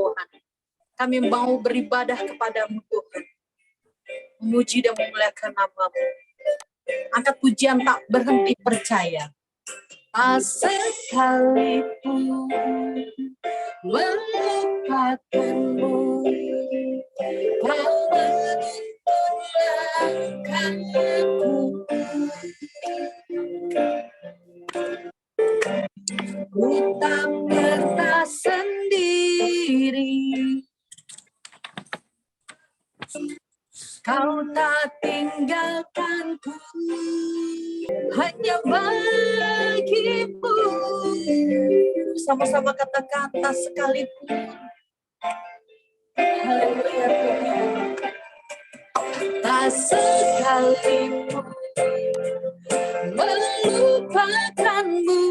Tuhan. Kami mau beribadah kepadamu Tuhan. Memuji dan memuliakan nama-Mu. Angkat pujian tak berhenti percaya. Tak sekalipun melupakanmu, kau menuntun langkahku. Ku tak pernah sendiri, kau tak tinggalkanku, hanya bagimu. Sama-sama kata-kata sekalipun. Haleluya Tuhan. Tak sekalipun melupakanmu,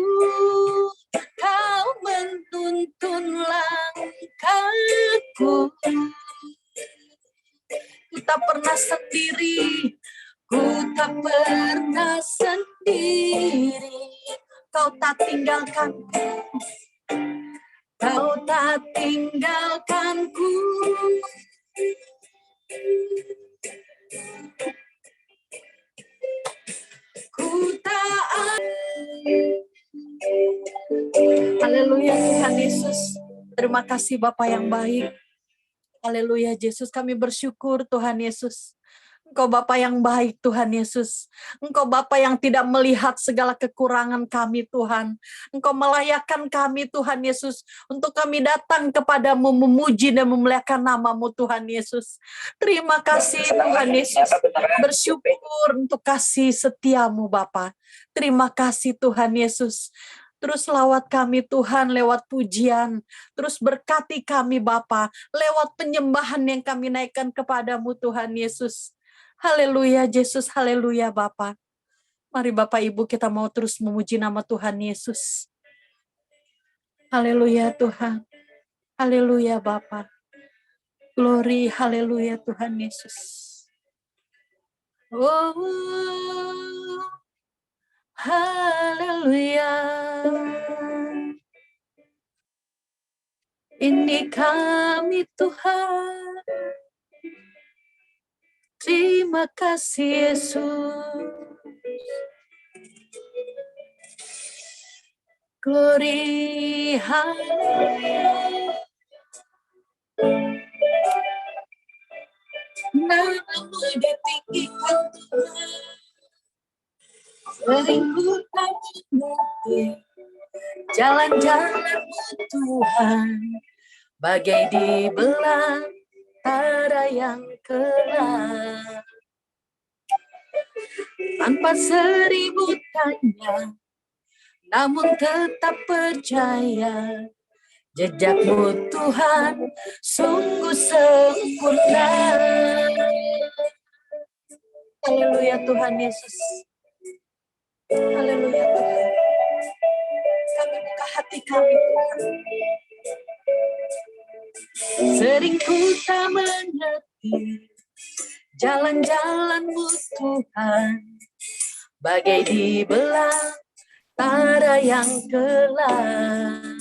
kau menuntun langkahku. Ku tak pernah sendiri, ku tak pernah sendiri. Kau tak tinggalkanku, kau tak tinggalkanku. Ku tak. Haleluya Tuhan Yesus. Terima kasih Bapa yang baik. Haleluya Yesus, kami bersyukur Tuhan Yesus. Engkau Bapa yang baik Tuhan Yesus. Engkau Bapa yang tidak melihat segala kekurangan kami Tuhan. Engkau melayakkan kami Tuhan Yesus untuk kami datang kepadamu memuji dan memuliakan nama-Mu Tuhan Yesus. Terima kasih Tuhan Yesus. Bersyukur untuk kasih setiamu Bapa. Terima kasih Tuhan Yesus. Terus lawat kami Tuhan lewat pujian. Terus berkati kami Bapa lewat penyembahan yang kami naikkan kepadamu Tuhan Yesus. Haleluya Yesus, haleluya Bapa. Mari Bapak Ibu kita mau terus memuji nama Tuhan Yesus. Haleluya Tuhan. Haleluya Bapa. Glory, haleluya Tuhan Yesus. Oh, haleluya. Ini kami Tuhan. Terima kasih Yesus. Glory, haleluya. Nama-Mu ditinggikan Tuhan. Sering ku mengerti jalan-jalan-Mu Tuhan, bagai di belantara yang gelap. Tanpa seribu tanya, namun tetap percaya, jejak-Mu Tuhan sungguh sempurna. Haleluya Tuhan Yesus. Haleluya Tuhan. Kami buka hati kami Tuhan. Sering ku tak mengerti jalan-jalan-Mu Tuhan, bagai di belantara yang gelap.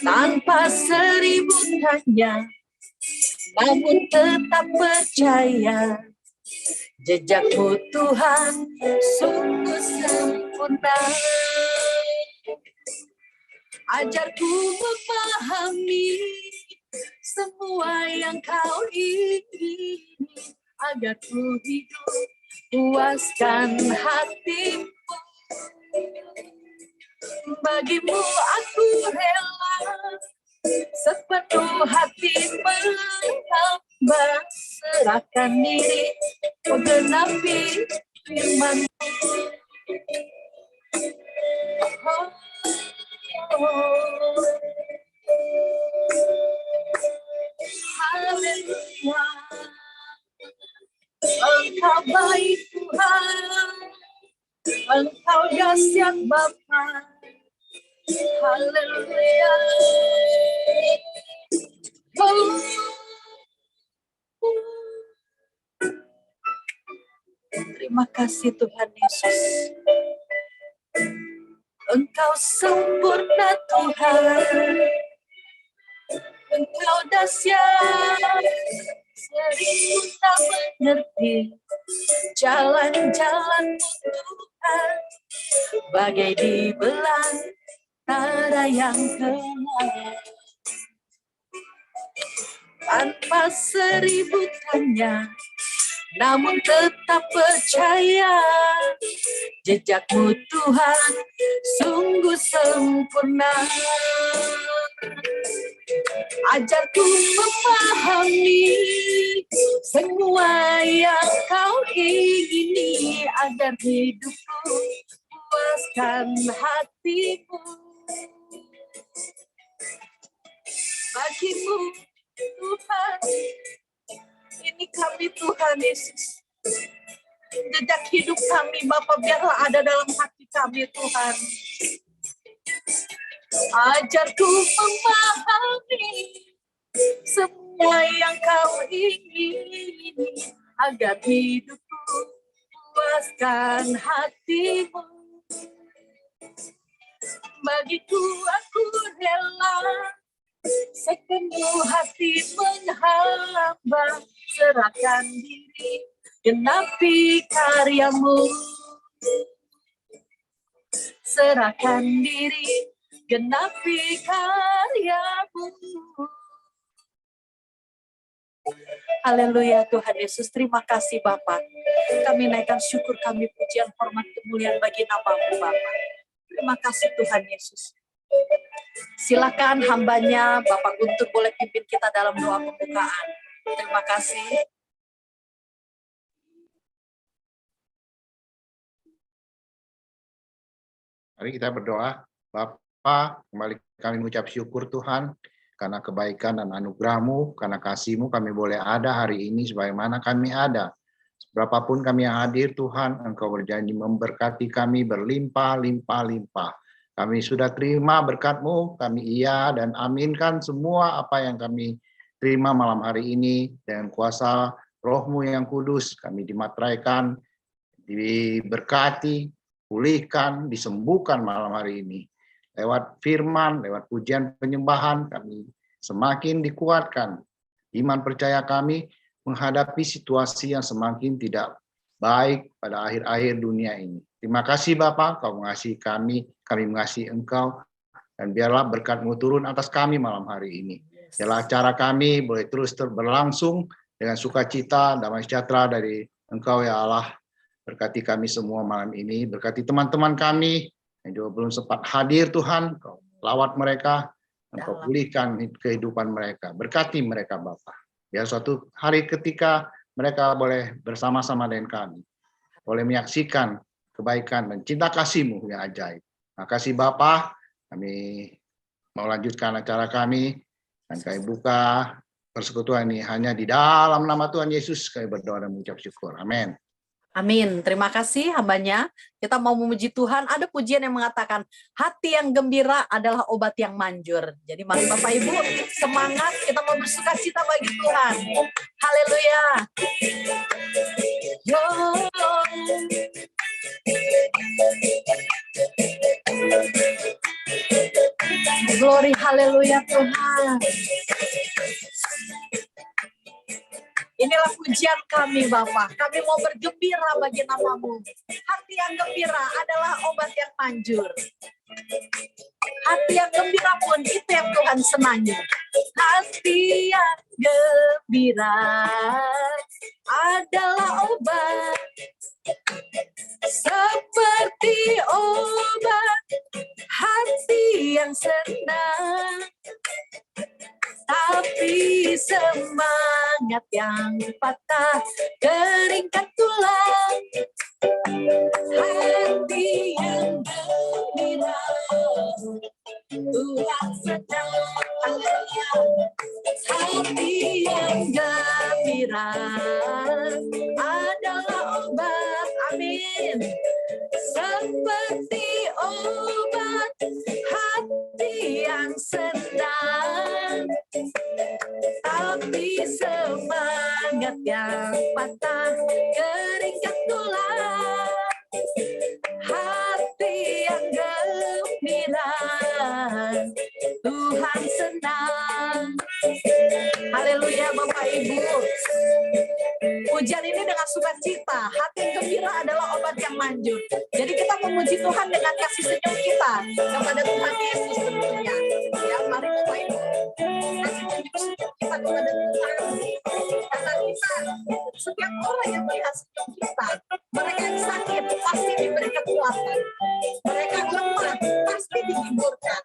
Tanpa seribu tanya, namun tetap percaya, jejak-Mu Tuhan sungguh sempurna. Ajarku memahami semua yang Kau ingini, agar ku hidup puaskan hatimu. Bagimu aku rela sepenuh hati menghamba, serahkan diri menggenapi firman-Mu. Haleluya. Engkau baik Tuhan, Engkau dahsyat Bapa. Haleluya. Terima kasih Tuhan Yesus. Engkau sempurna Tuhan. Engkau dahsyat, seribu tak mengerti jalan-jalan Tuhan, bagai di belantara yang gelap. Tanpa seribu tanya, namun tetap percaya, jejakmu Tuhan sungguh sempurna. Ajarku memahami semua yang kau ingini, agar hidupku puaskan hatimu. Bagimu Tuhan, ini kami Tuhan Yesus. Jejak hidup kami Bapa biarlah ada dalam hati kami Tuhan. Ajarku memahami semua yang kau ingini, agar hidupku puaskan hatimu. Bagiku aku rela sepenuh hati menghamba, serahkan diri genapi karyamu. Serahkan diri genapi karyamu. Haleluya Tuhan Yesus, terima kasih Bapa. Kami naikkan syukur kami, pujian, hormat, kemuliaan bagi nama-Mu Bapa. Terima kasih Tuhan Yesus. Silakan hambanya Bapak Guntur boleh pimpin kita dalam doa pembukaan. Terima kasih. Mari kita berdoa. Bapa, kembali kami mengucap syukur Tuhan, karena kebaikan dan anugerah-Mu, karena kasih-Mu kami boleh ada hari ini sebagaimana kami ada. Berapapun kami yang hadir Tuhan, Engkau berjanji memberkati kami berlimpah-limpah-limpah. Kami sudah terima berkat-Mu, kami iya dan aminkan semua apa yang kami terima malam hari ini dengan kuasa Roh-Mu yang kudus. Kami dimateraikan, diberkati, pulihkan, disembuhkan malam hari ini. Lewat firman, lewat pujian penyembahan, kami semakin dikuatkan. Iman percaya kami menghadapi situasi yang semakin tidak baik pada akhir-akhir dunia ini. Terima kasih Bapa, Kau mengasihi kami mengasihi Engkau, dan biarlah berkat-Mu turun atas kami malam hari ini. Biarlah acara kami boleh terus berlangsung dengan sukacita, damai sejahtera dari Engkau ya Allah. Berkati kami semua malam ini, berkati teman-teman kami yang juga belum sempat hadir Tuhan, Kau lawat mereka, Engkau pulihkan kehidupan mereka, berkati mereka Bapa. Biar suatu hari ketika mereka boleh bersama-sama dengan kami, boleh menyaksikan kebaikan dan cinta kasih-Mu yang ajaib. Terima kasih Bapa, kami mau lanjutkan acara kami, dan kami buka persekutuan ini hanya di dalam nama Tuhan Yesus, kami berdoa dan mengucap syukur. Amin. Amin. Terima kasih hambanya. Kita mau memuji Tuhan. Ada pujian yang mengatakan, hati yang gembira adalah obat yang manjur. Jadi mari Bapak Ibu, semangat. Kita mau bersuka cita bagi Tuhan. Haleluya. Yo. Glory, haleluya Tuhan. Inilah pujian kami Bapa. Kami mau bergembira bagi nama-Mu. Hati yang gembira adalah obat yang manjur. Hati yang gembira pun itu yang Tuhan senangi. Hati yang gembira adalah obat. Seperti obat hati yang senang. Tapi semangat yang patah keringkan tulang. Hati yang gembira Tuhan sedang. Hati yang gembira adalah obat. Amin. Seperti obat hati yang senang. Tapi semangat yang patah keringkan tulang. Hati yang gembira Tuhan senang. Haleluya Bapak Ibu. Pujian ini dengan sukacita, hati yang gembira adalah obat yang manjur. Jadi kita memuji Tuhan dengan kasih senyum kita kepada Tuhan Yesus tentunya. Ya, mari Bapak Ibu, kasih senyum kita kepada Tuhan. Karena kita, setiap orang yang melihat senyum kita, mereka yang sakit pasti diberi kekuatan. Mereka lemah pasti dihiburkan.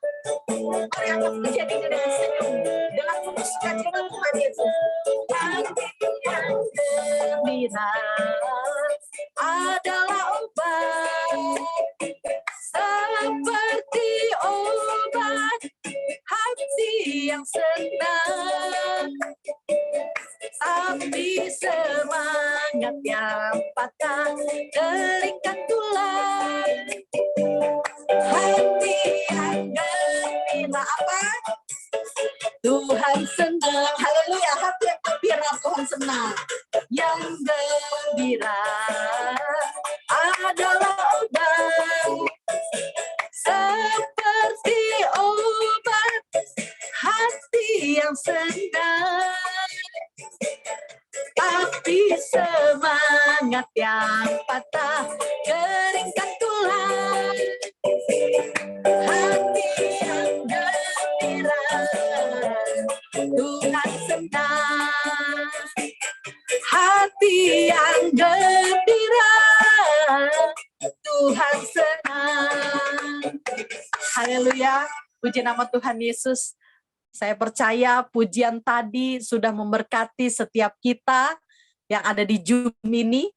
Mari angkat pujian ini dengan senyum, dengan penuh sukacita Tuhan Yesus. Hati yang gembira adalah obat, seperti obat hati yang senang, tapi semangat yang patah keringkan tulang. Hati yang gembira apa? Tuhan senang. Haleluya, hati yang gembira Tuhan senang. Yang gembira adalah obat, seperti obat hati yang senang, tapi semangat yang patah keringkan tulang. Hati yang gembira Tuhan senang. Hati yang gembira Tuhan senang. Haleluya, puji nama Tuhan Yesus. Saya percaya pujian tadi sudah memberkati setiap kita yang ada di Zoom ini.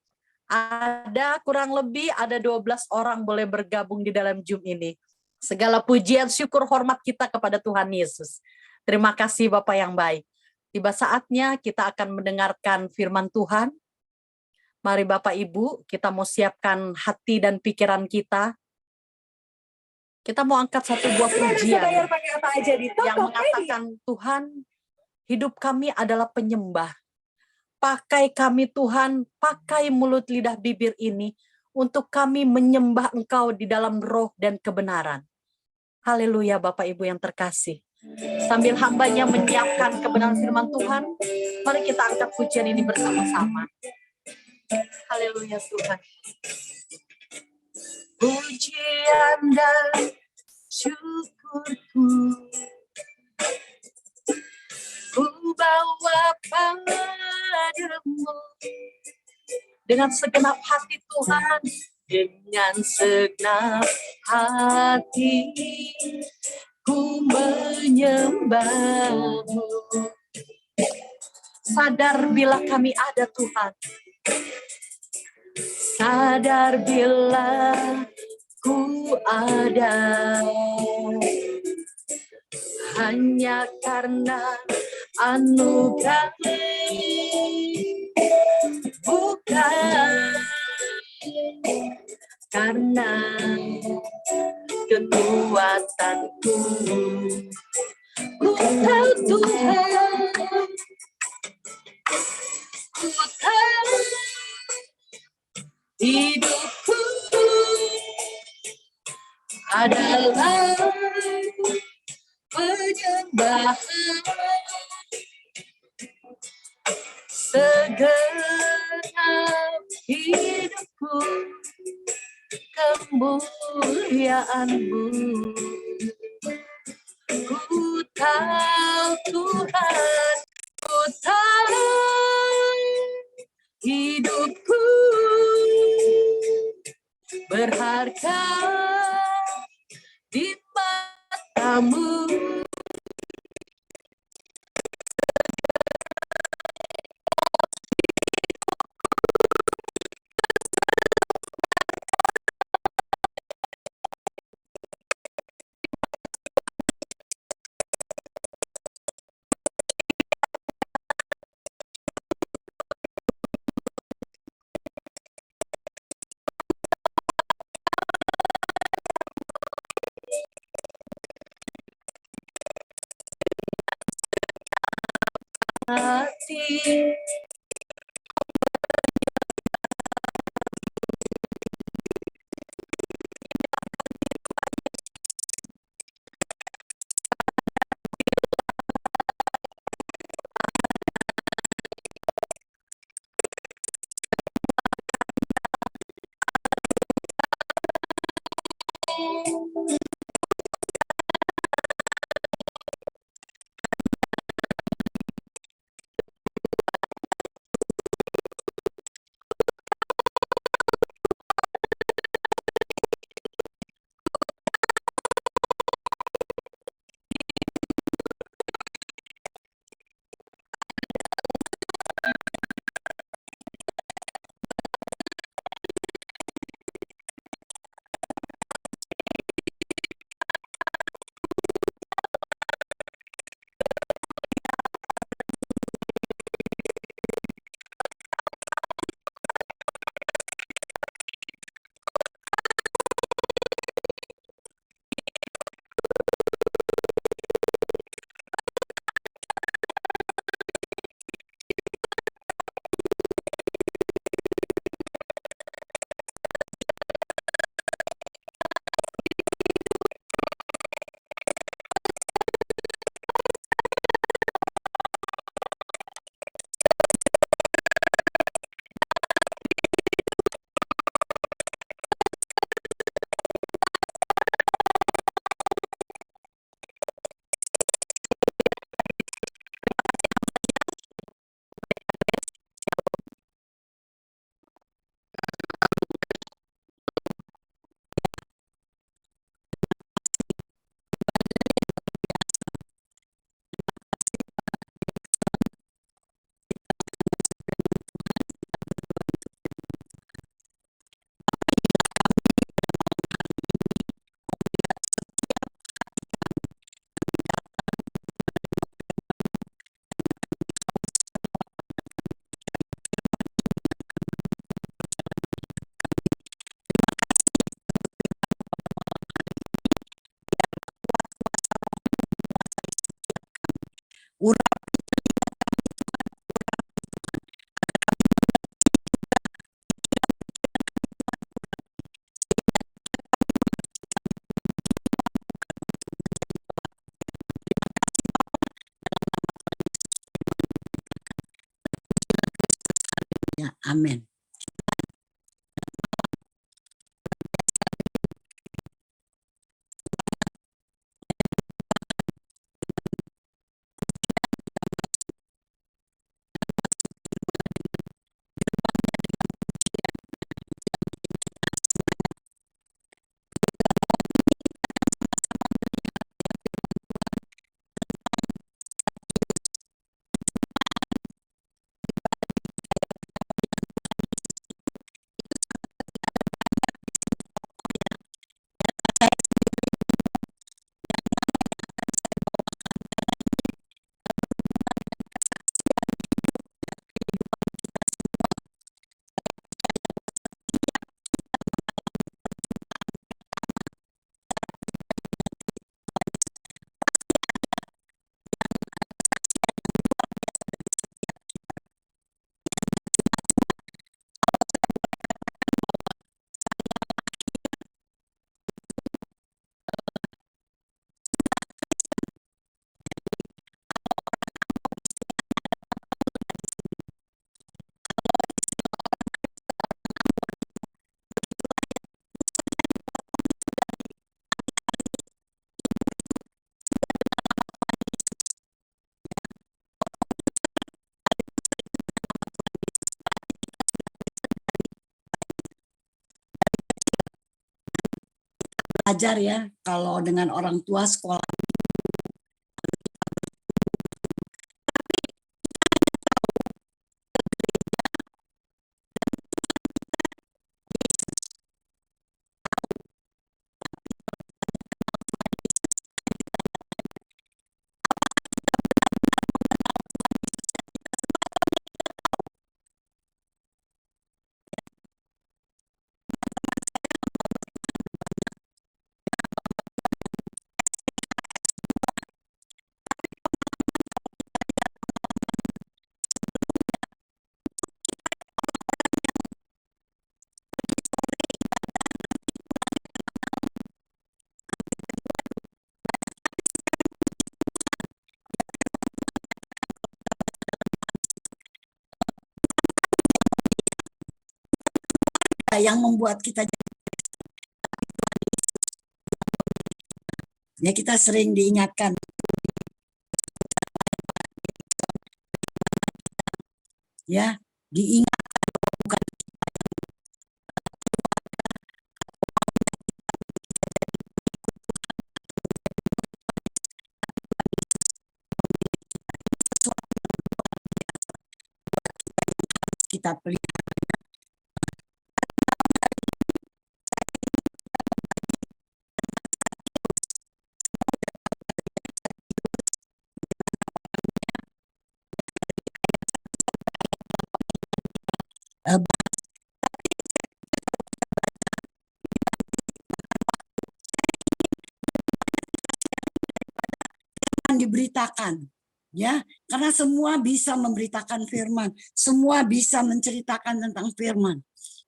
Ada kurang lebih ada 12 orang boleh bergabung di dalam Zoom ini. Segala pujian, syukur, hormat kita kepada Tuhan Yesus. Terima kasih Bapak yang baik. Tiba saatnya kita akan mendengarkan firman Tuhan. Mari Bapak Ibu, kita mau siapkan hati dan pikiran kita. Kita mau angkat satu buah pujian yang mengatakan, Tuhan, hidup kami adalah penyembah. Pakai kami Tuhan, pakai mulut lidah bibir ini untuk kami menyembah Engkau di dalam roh dan kebenaran. Haleluya Bapak Ibu yang terkasih. Sambil hambanya menyiapkan kebenaran firman Tuhan, mari kita angkat pujian ini bersama-sama. Haleluya Tuhan. Pujian dan syukurku ku bawa padamu dengan segenap hati Tuhan, dengan segenap hati ku menyembahmu. Sadar bila kami ada Tuhan, sadar bila ku ada, hanya karena anugerah, bukan karena kekuatanku. Ku tahu Tuhan, ku tahu hidupku adalah penyembahan. Segenap hidupku kemuliaan-Mu. Ku tahu Tuhan, ku tahu hidupku berharga di mata-Mu. Hati Ya, amin. Belajar ya, kalau dengan orang tua sekolah. Yang membuat kita, ya kita sering diingatkan ya, diingat bukan kita pelihara. Diberitakan ya, karena semua bisa memberitakan firman, semua bisa menceritakan tentang firman,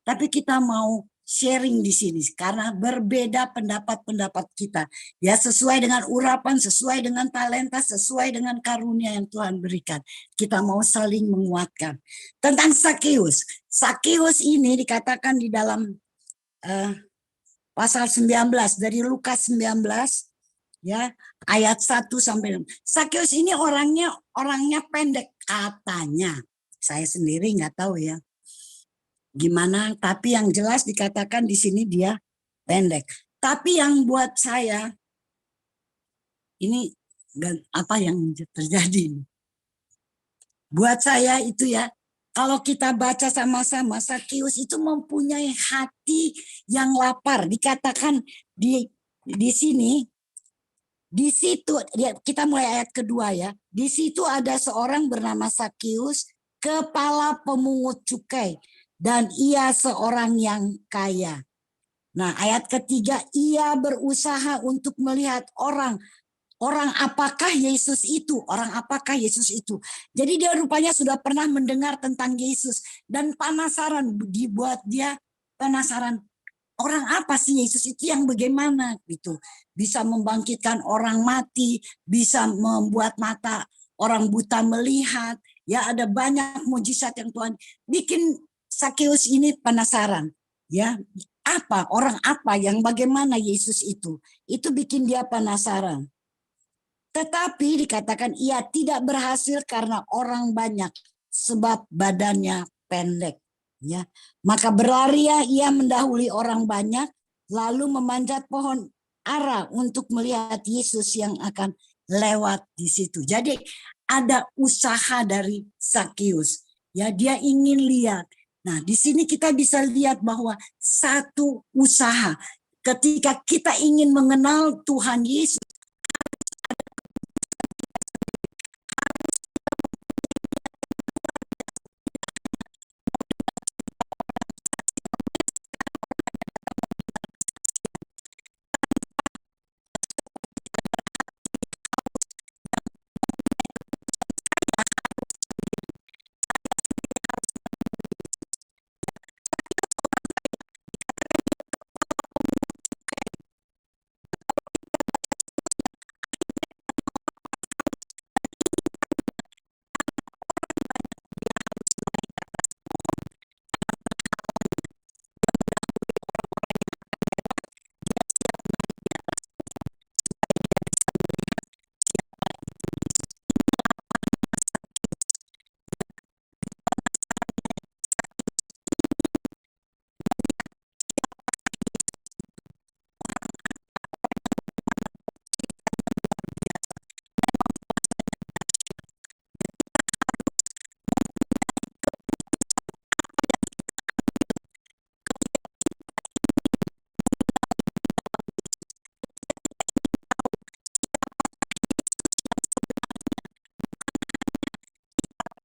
tapi kita mau sharing di sini karena berbeda pendapat-pendapat kita ya, sesuai dengan urapan, sesuai dengan talenta, sesuai dengan karunia yang Tuhan berikan. Kita mau saling menguatkan. Tentang Sakeus, Sakeus ini dikatakan di dalam pasal 19 dari Lukas 19 ya, ayat 1 sampai 6. Sakeus ini orangnya pendek katanya. Saya sendiri nggak tahu ya gimana, tapi yang jelas dikatakan di sini dia pendek. Tapi yang buat saya ini apa yang terjadi? Buat saya itu ya, kalau kita baca sama-sama, Sakeus itu mempunyai hati yang lapar. Dikatakan di sini. Di situ kita mulai ayat kedua ya. Di situ ada seorang bernama Sakeus, kepala pemungut cukai, dan ia seorang yang kaya. Nah, ayat ketiga, ia berusaha untuk melihat orang orang apakah Yesus itu? Orang apakah Yesus itu? Jadi dia rupanya sudah pernah mendengar tentang Yesus dan penasaran, dibuat dia penasaran. Orang apa sih Yesus itu, yang bagaimana gitu? Bisa membangkitkan orang mati, bisa membuat mata orang buta melihat. Ya, ada banyak mujizat yang Tuhan bikin Sakeus ini penasaran. Ya, orang apa yang bagaimana Yesus itu? Itu bikin dia penasaran. Tetapi dikatakan ia tidak berhasil karena orang banyak, sebab badannya pendek. Ya, maka berlari ia mendahului orang banyak, lalu memanjat pohon ara untuk melihat Yesus yang akan lewat di situ. Jadi ada usaha dari Sakeus. Ya, dia ingin lihat. Nah, di sini kita bisa lihat bahwa satu usaha ketika kita ingin mengenal Tuhan Yesus,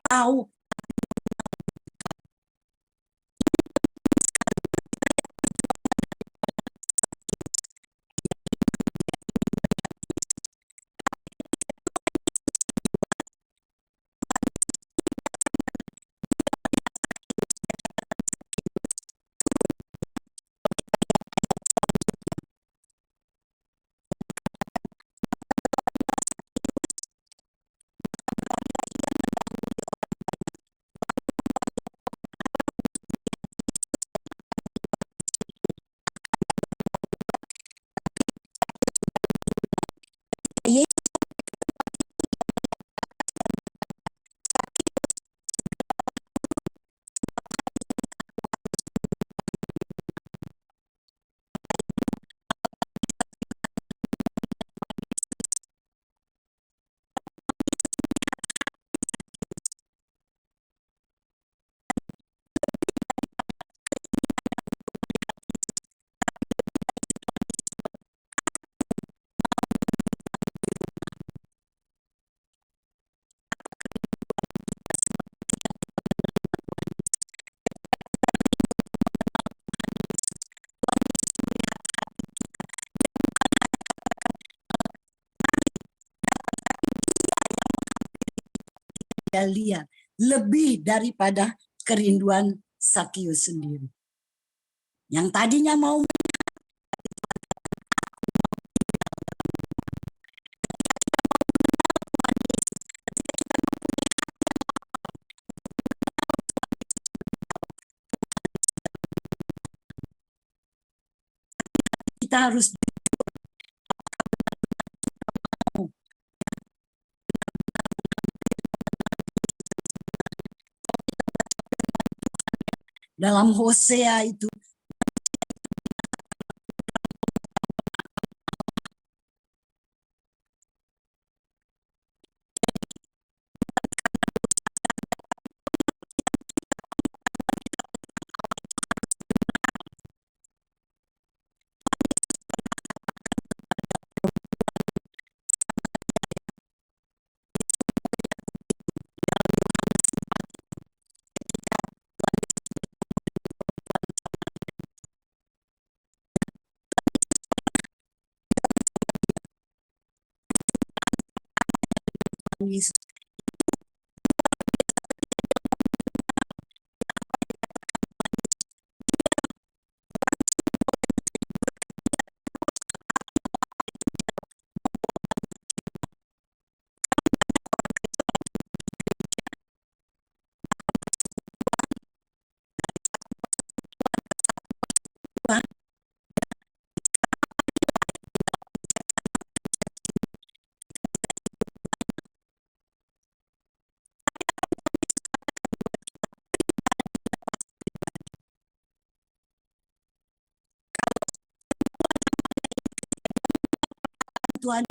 tahu Yesus lihat lebih daripada kerinduan Sakeus sendiri. Yang tadinya mau kita harus dalam Hosea itu Tuhan Yesus. Tuhan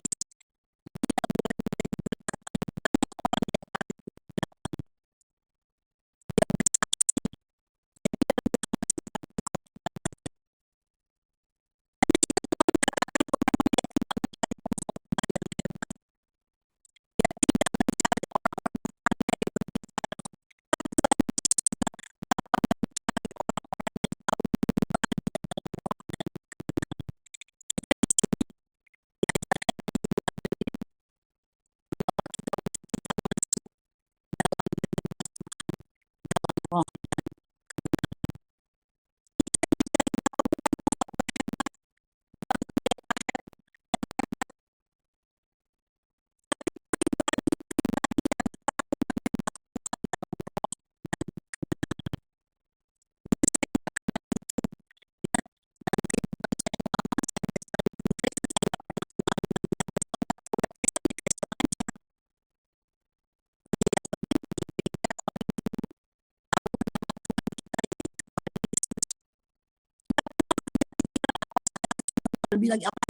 lebih lagi apa?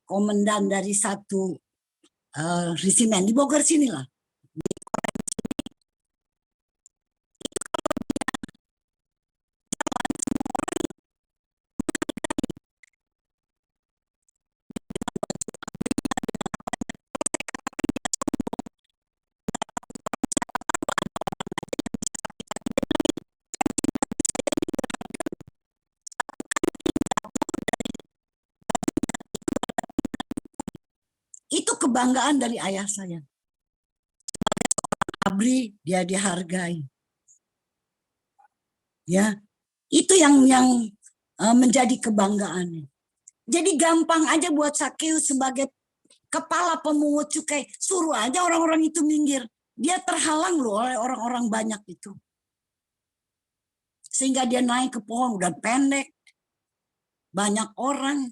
Komandan dari satu resimen di Bogor sini lah. Itu kebanggaan dari ayah saya. Abri dia dihargai. Ya, itu yang menjadi kebanggaan. Jadi gampang aja buat Sakeus sebagai kepala pemungut cukai, suruh aja orang-orang itu minggir. Dia terhalang loh oleh orang-orang banyak itu. Sehingga dia naik ke pohon udah pendek. Banyak orang.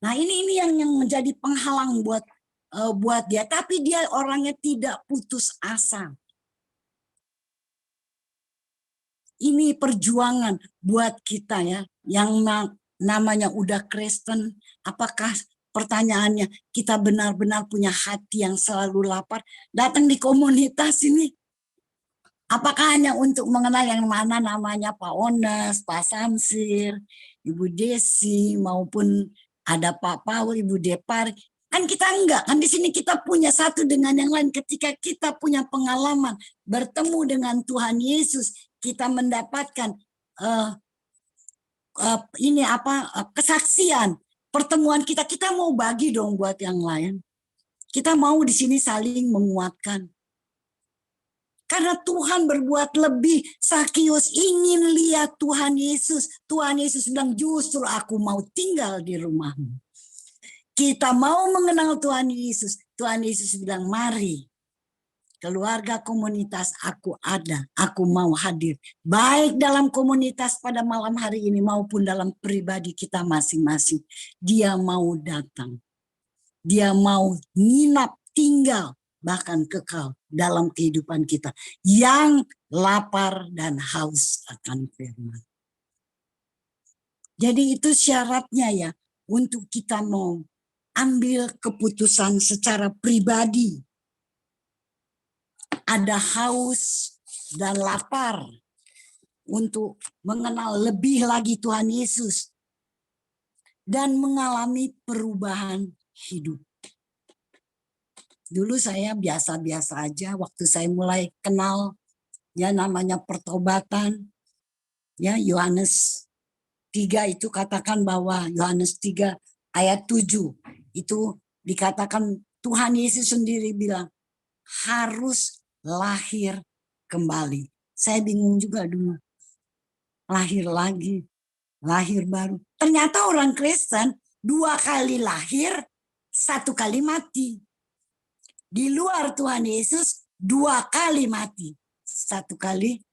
Nah, ini yang menjadi penghalang buat dia, tapi dia orangnya tidak putus asa. Ini perjuangan buat kita ya, yang namanya udah Kristen. Apakah pertanyaannya kita benar-benar punya hati yang selalu lapar datang di komunitas ini? Apakah hanya untuk mengenal yang mana namanya Pak Ones, Pak Samsir, Ibu Desi, maupun ada Pak Paul, Ibu Depar. Kan kita enggak, kan di sini kita punya satu dengan yang lain. Ketika kita punya pengalaman bertemu dengan Tuhan Yesus, kita mendapatkan kesaksian, pertemuan kita mau bagi dong buat yang lain. Kita mau di sini saling menguatkan. Karena Tuhan berbuat lebih. Sakeus ingin lihat Tuhan Yesus. Tuhan Yesus bilang, justru aku mau tinggal di rumahmu. Kita mau mengenal Tuhan Yesus. Tuhan Yesus bilang, mari. Keluarga komunitas aku ada. Aku mau hadir. Baik dalam komunitas pada malam hari ini maupun dalam pribadi kita masing-masing. Dia mau datang. Dia mau nginap, tinggal bahkan kekal dalam kehidupan kita, yang lapar dan haus akan firman. Jadi itu syaratnya ya, untuk kita mau ambil keputusan secara pribadi. Ada haus dan lapar untuk mengenal lebih lagi Tuhan Yesus dan mengalami perubahan hidup. Dulu saya biasa-biasa aja waktu saya mulai kenal ya namanya pertobatan. Ya, Yohanes 3 itu katakan bahwa Yohanes 3 ayat 7 itu dikatakan Tuhan Yesus sendiri bilang harus lahir kembali. Saya bingung juga dulu. Lahir lagi, lahir baru. Ternyata orang Kristen 2 kali lahir, 1 kali mati. Di luar Tuhan Yesus 2 kali mati, 1 kali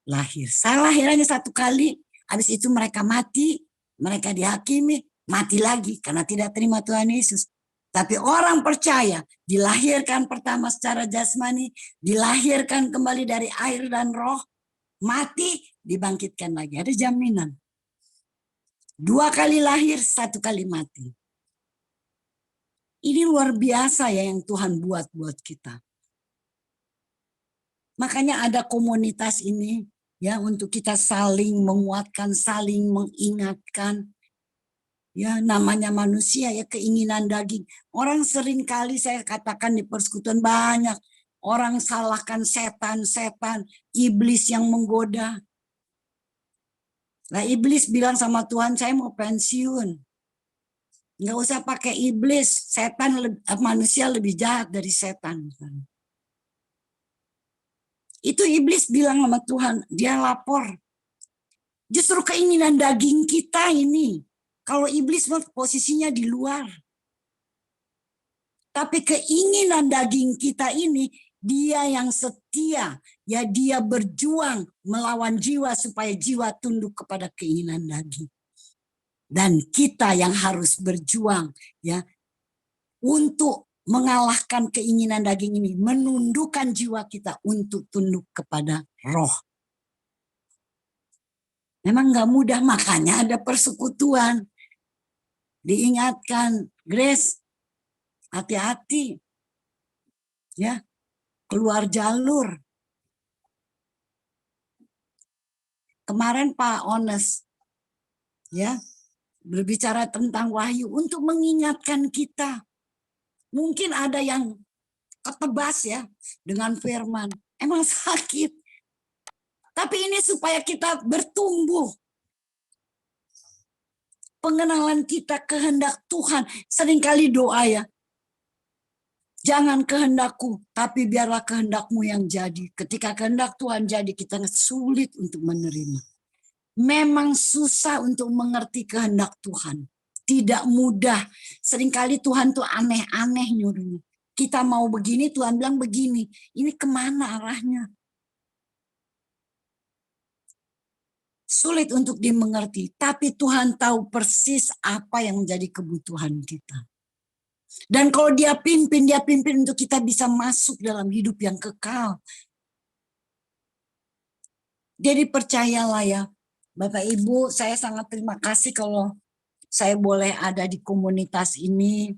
lahir. Saya lahir hanya 1 kali, habis itu mereka mati, mereka dihakimi, mati lagi karena tidak terima Tuhan Yesus. Tapi orang percaya dilahirkan pertama secara jasmani, dilahirkan kembali dari air dan roh, mati, dibangkitkan lagi. Ada jaminan. 2 kali lahir, 1 kali mati. Ini luar biasa ya yang Tuhan buat kita. Makanya ada komunitas ini ya untuk kita saling menguatkan, saling mengingatkan. Ya namanya manusia ya keinginan daging. Orang sering kali saya katakan di persekutuan banyak orang salahkan setan, iblis yang menggoda. Nah iblis bilang sama Tuhan, saya mau pensiun. Nggak usah pakai iblis, manusia lebih jahat dari setan. Itu iblis bilang sama Tuhan, dia lapor. Justru keinginan daging kita ini. Kalau iblis posisinya di luar. Tapi keinginan daging kita ini, dia yang setia. Ya dia berjuang melawan jiwa supaya jiwa tunduk kepada keinginan daging. Dan kita yang harus berjuang ya untuk mengalahkan keinginan daging ini, menundukkan jiwa kita untuk tunduk kepada roh. Memang nggak mudah, makanya ada persekutuan. Diingatkan, Grace, hati-hati, ya, keluar jalur. Kemarin Pak Ones, ya, berbicara tentang wahyu untuk mengingatkan kita. Mungkin ada yang ketebas ya dengan firman. Emang sakit. Tapi ini supaya kita bertumbuh. Pengenalan kita kehendak Tuhan. Seringkali doa ya. Jangan kehendakku, tapi biarlah kehendakmu yang jadi. Ketika kehendak Tuhan jadi, kita sulit untuk menerima. Memang susah untuk mengerti kehendak Tuhan. Tidak mudah. Seringkali Tuhan tuh aneh-aneh nyuruhnya. Kita mau begini, Tuhan bilang begini. Ini kemana arahnya? Sulit untuk dimengerti. Tapi Tuhan tahu persis apa yang menjadi kebutuhan kita. Dan kalau dia pimpin untuk kita bisa masuk dalam hidup yang kekal. Jadi percayalah ya, Bapak Ibu, saya sangat terima kasih kalau saya boleh ada di komunitas ini.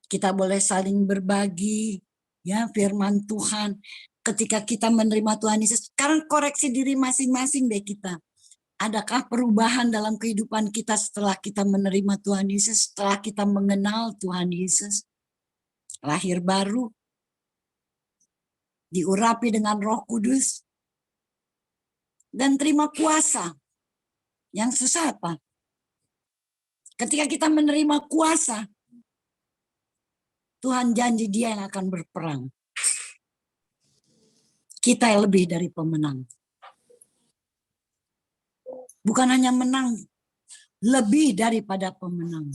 Kita boleh saling berbagi ya firman Tuhan. Ketika kita menerima Tuhan Yesus, sekarang koreksi diri masing-masing deh kita. Adakah perubahan dalam kehidupan kita setelah kita menerima Tuhan Yesus, setelah kita mengenal Tuhan Yesus? Lahir baru, diurapi dengan Roh Kudus, dan terima kuasa. Yang susah apa? Ketika kita menerima kuasa, Tuhan janji dia yang akan berperang. Kita yang lebih dari pemenang. Bukan hanya menang, lebih daripada pemenang.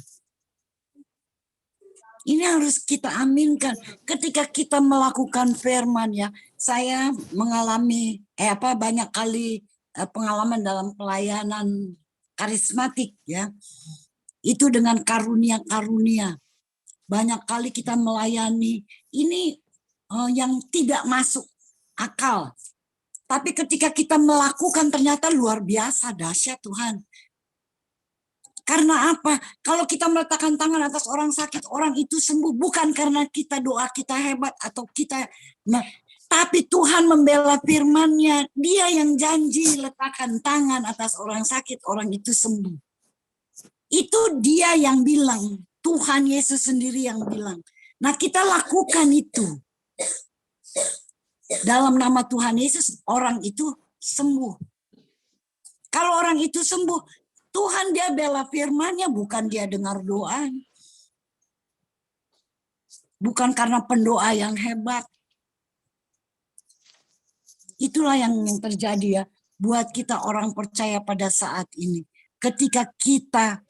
Ini harus kita aminkan. Ketika kita melakukan firman ya, saya mengalami banyak kali pengalaman dalam pelayanan karismatik ya. Itu dengan karunia-karunia. Banyak kali kita melayani. Ini yang tidak masuk akal. Tapi ketika kita melakukan ternyata luar biasa, dahsyat Tuhan. Karena apa? Kalau kita meletakkan tangan atas orang sakit, orang itu sembuh. Bukan karena kita doa kita hebat atau kita... tapi Tuhan membela firman-Nya. Dia yang janji letakkan tangan atas orang sakit, orang itu sembuh. Itu dia yang bilang. Tuhan Yesus sendiri yang bilang. Nah, kita lakukan itu. Dalam nama Tuhan Yesus, orang itu sembuh. Kalau orang itu sembuh, Tuhan dia bela firman-Nya, bukan dia dengar doa. Bukan karena pendoa yang hebat. Itulah yang terjadi ya, buat kita orang percaya pada saat ini. Ketika kita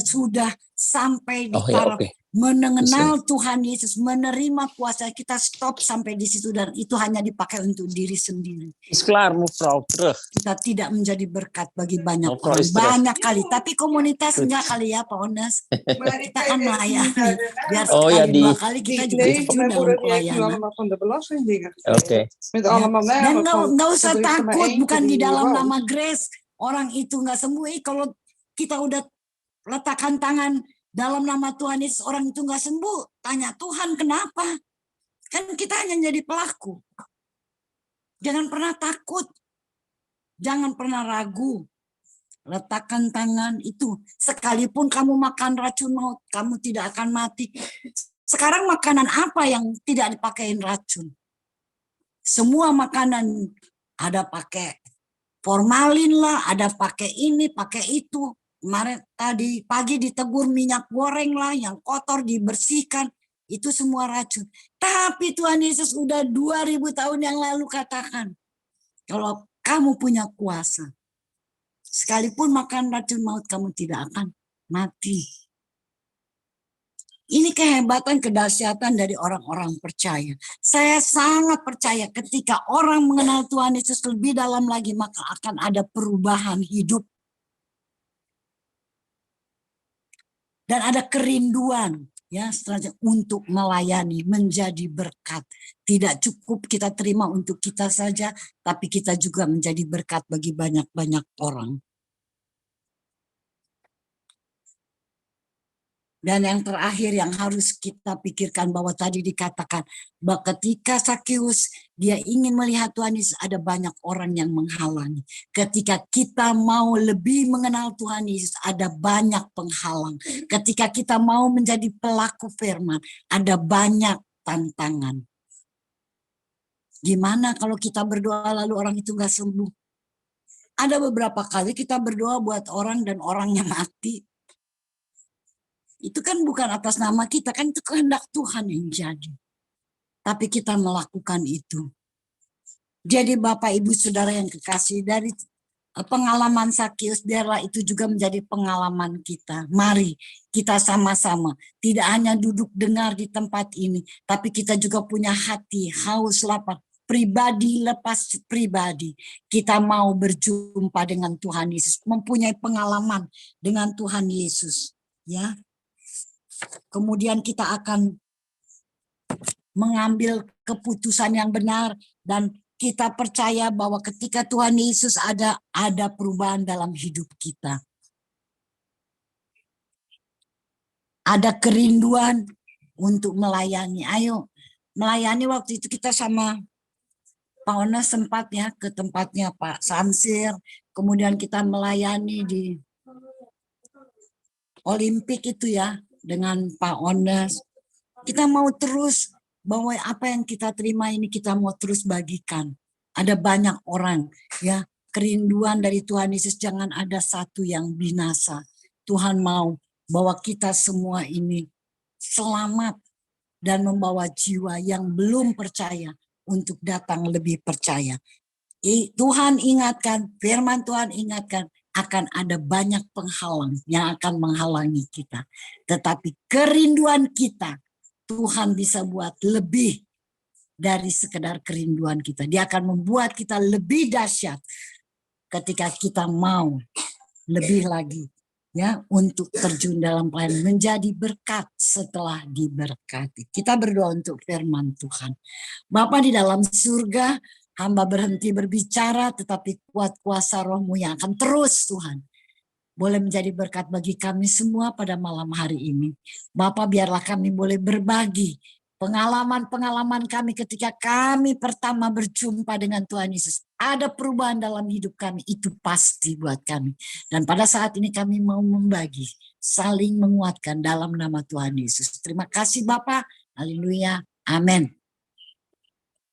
sudah sampai di taraf mengenal Tuhan Yesus, menerima kuasa, kita stop sampai di situ dan itu hanya dipakai untuk diri sendiri. Is klaar, mevrouw, terug. Kita tidak menjadi berkat bagi banyak Mevrouw orang, is terug. banyak kali. Tapi komunitas enggak kali ya, Pak Ones. Kita kan melayani. Biar Oh, sekali ja, die- dua kali kita juga terjun dalam pelayanan. allemaal van de belastingdingen. Oké. Met allemaal Dan nergens van, nggak usah er is er maar takut, eentje bukan di die dalam woont. nama Grace orang itu nggak sembuh. Kalau kita udah letakkan tangan dalam nama Tuhan Yesus, orang itu nggak sembuh, tanya Tuhan kenapa? Kan kita hanya jadi pelaku. Jangan pernah takut, jangan pernah ragu. Letakkan tangan itu, sekalipun kamu makan racun maut, kamu tidak akan mati. Sekarang makanan apa yang tidak dipakein racun? Semua makanan ada pakai formalin lah, ada pakai ini, pakai itu. Kemarin tadi pagi ditegur minyak goreng lah, yang kotor dibersihkan. Itu semua racun. Tapi Tuhan Yesus udah 2000 tahun yang lalu katakan, kalau kamu punya kuasa, sekalipun makan racun maut, kamu tidak akan mati. Ini kehebatan, kedahsyatan dari orang-orang percaya. Saya sangat percaya ketika orang mengenal Tuhan Yesus lebih dalam lagi, maka akan ada perubahan hidup. Dan ada kerinduan ya setelahnya untuk melayani, menjadi berkat. Tidak cukup kita terima untuk kita saja, tapi kita juga menjadi berkat bagi banyak-banyak orang. Dan yang terakhir yang harus kita pikirkan bahwa tadi dikatakan bahwa ketika Sakeus dia ingin melihat Tuhan Yesus, ada banyak orang yang menghalangi. Ketika kita mau lebih mengenal Tuhan Yesus, ada banyak penghalang. Ketika kita mau menjadi pelaku firman, ada banyak tantangan. Gimana kalau kita berdoa lalu orang itu nggak sembuh? Ada beberapa kali kita berdoa buat orang dan orangnya mati. Itu kan bukan atas nama kita, kan itu kehendak Tuhan yang jadi. Tapi kita melakukan itu. Jadi Bapak Ibu Saudara yang kekasih, dari pengalaman Sakeus, biarlah itu juga menjadi pengalaman kita. Mari kita sama-sama, tidak hanya duduk dengar di tempat ini, tapi kita juga punya hati, haus, lapar. Pribadi lepas pribadi, kita mau berjumpa dengan Tuhan Yesus, mempunyai pengalaman dengan Tuhan Yesus. Ya. Kemudian kita akan mengambil keputusan yang benar dan kita percaya bahwa ketika Tuhan Yesus ada perubahan dalam hidup kita. Ada kerinduan untuk melayani. Ayo melayani. Waktu itu kita sama Pak Ona sempat ya ke tempatnya Pak Samsir. Kemudian kita melayani di Olimpik itu ya. Dengan Pak Ones, kita mau terus bahwa apa yang kita terima ini kita mau terus bagikan. Ada banyak orang ya, kerinduan dari Tuhan Yesus, jangan ada satu yang binasa. Tuhan mau bahwa kita semua ini selamat dan membawa jiwa yang belum percaya untuk datang lebih percaya. Tuhan ingatkan, firman Tuhan ingatkan, akan ada banyak penghalang yang akan menghalangi kita. Tetapi kerinduan kita, Tuhan bisa buat lebih dari sekedar kerinduan kita. Dia akan membuat kita lebih dahsyat ketika kita mau lebih lagi ya, untuk terjun dalam pelayanan, menjadi berkat setelah diberkati. Kita berdoa untuk firman Tuhan. Bapa di dalam surga, hamba berhenti berbicara, tetapi kuat kuasa Roh-Mu yang akan terus Tuhan boleh menjadi berkat bagi kami semua pada malam hari ini. Bapak, biarlah kami boleh berbagi pengalaman-pengalaman kami ketika kami pertama berjumpa dengan Tuhan Yesus. Ada perubahan dalam hidup kami, itu pasti buat kami. Dan pada saat ini kami mau membagi, saling menguatkan dalam nama Tuhan Yesus. Terima kasih Bapak, haleluya, amin.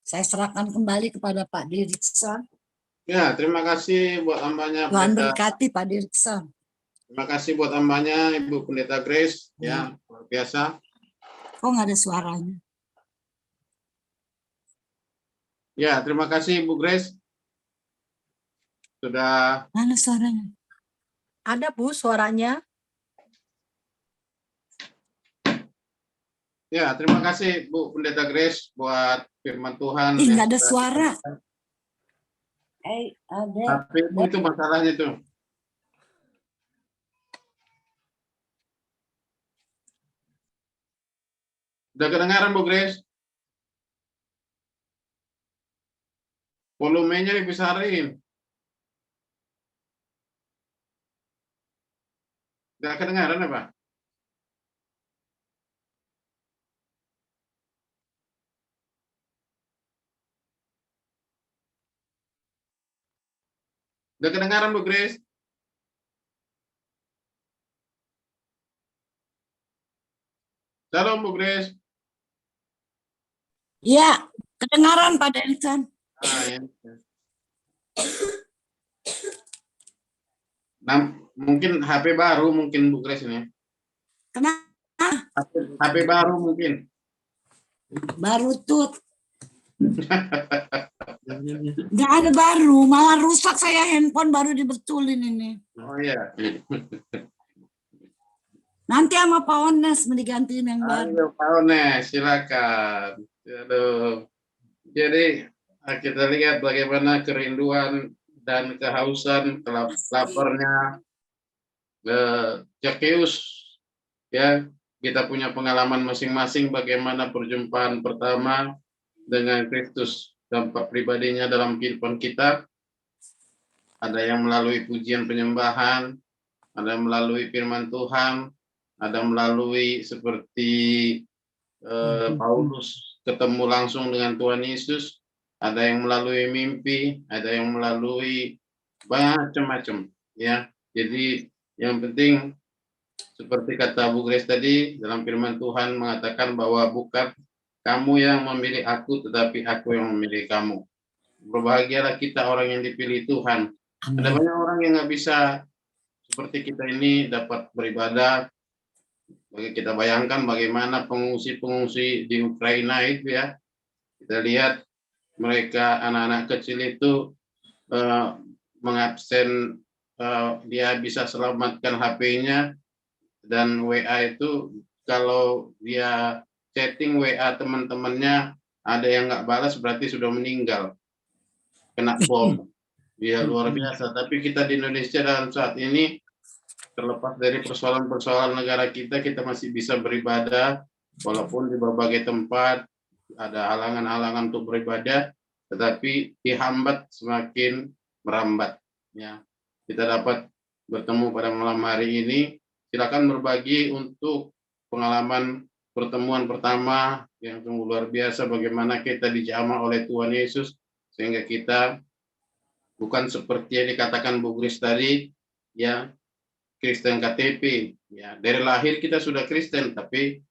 Saya serahkan kembali kepada Pak Dirikson. Ya, terima kasih buat hambanya Tuhan Pendeta. berkati Pak Dirikson. Terima kasih buat hambanya Ibu Pendeta Grace. Ya, luar biasa. Kok nggak ada suaranya? Ya, terima kasih Ibu Grace. Sudah. Mana suaranya? Ada Bu suaranya. Ya, terima kasih Bu Pendeta Grace buat firman Tuhan. Ih, yang nggak ada sudah suara. disampaikan. Ada. Tapi itu masalahnya tuh. Udah kedengaran Bu Grace? Volumenya dibesarin. Udah kedengaran apa? Udah kedengaran Bu Grace? Shalom Bu Grace. Iya, kedengaran Pak Dirikson. Ya. Nah, mungkin HP baru mungkin Bu Grace ini. Kenapa? HP baru mungkin. Baru tuh. Nggak ada baru, malah rusak saya handphone baru dibetulin ini. Oh iya. Nanti sama Pak Ones mau digantiin yang baru. Ayo Pak Ones, silakan. Aduh. Jadi kita lihat bagaimana kerinduan dan kehausan, laparnya Zacchaeus. Ya, kita punya pengalaman masing-masing bagaimana perjumpaan pertama dengan Kristus, dampak pribadinya dalam kehidupan kita. Ada yang melalui pujian penyembahan, ada melalui firman Tuhan, ada melalui seperti Paulus ketemu langsung dengan Tuhan Yesus, ada yang melalui mimpi, ada yang melalui macam-macam, ya. Jadi yang penting seperti kata Bu Grace tadi, dalam firman Tuhan mengatakan bahwa bukan kamu yang memilih aku, tetapi aku yang memilih kamu. Berbahagialah kita orang yang dipilih Tuhan. Ada banyak orang yang nggak bisa seperti kita ini dapat beribadah. Bagi kita bayangkan bagaimana pengungsi-pengungsi di Ukraina itu ya. Kita lihat mereka anak-anak kecil itu mengabsen, dia bisa selamatkan HP-nya, dan WA itu kalau dia chatting WA teman-temannya ada yang nggak balas berarti sudah meninggal, kena bom. Ya luar biasa. Tapi kita di Indonesia dalam saat ini, terlepas dari persoalan-persoalan negara kita, kita masih bisa beribadah walaupun di berbagai tempat ada halangan-halangan untuk beribadah, tetapi dihambat semakin merambat. Ya, kita dapat bertemu pada malam hari ini. Silakan berbagi untuk pengalaman pertemuan pertama yang sungguh luar biasa, bagaimana kita dijamah oleh Tuhan Yesus sehingga kita bukan seperti yang dikatakan Bu Grace tadi, ya, Kristen KTP. Ya, dari lahir kita sudah Kristen, tapi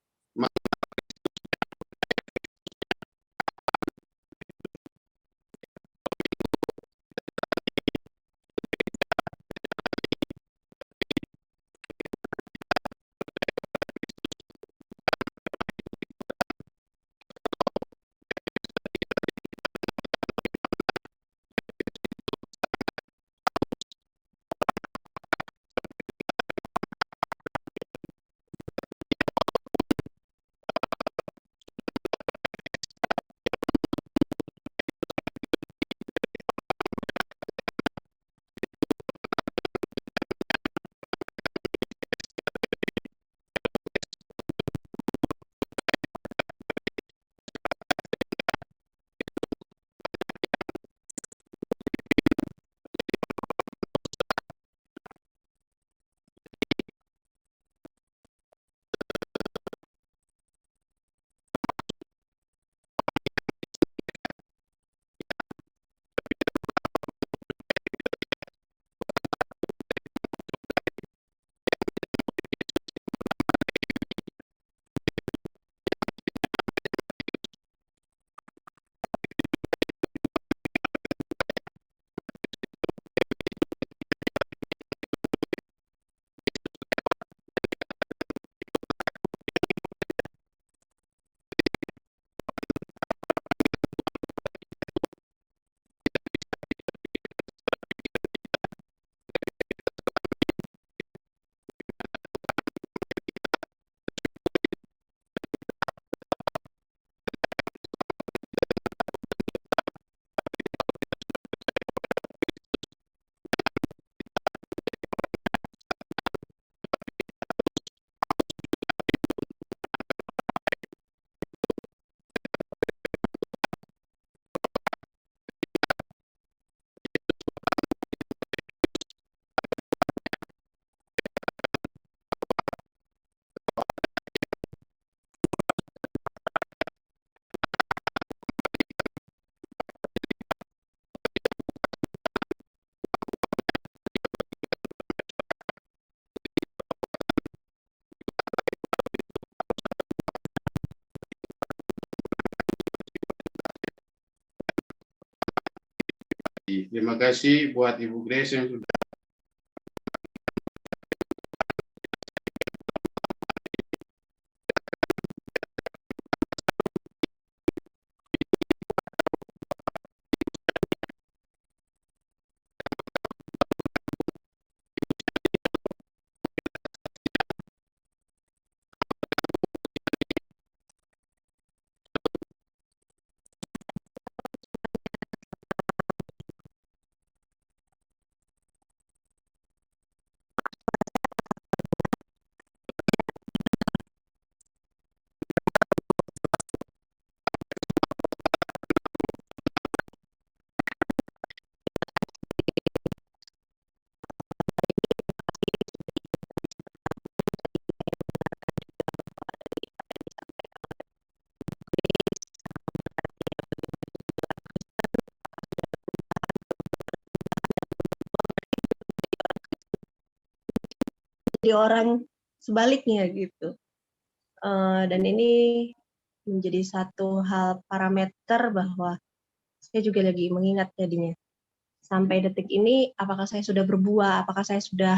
kasih. Terima kasih buat Ibu Grace yang sudah jadi orang sebaliknya gitu. Dan ini menjadi satu hal parameter bahwa saya juga lagi mengingat jadinya. Sampai detik ini, apakah saya sudah berbuah, apakah saya sudah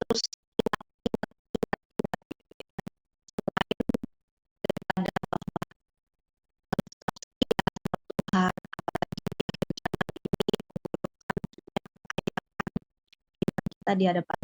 terus tadi ada Pak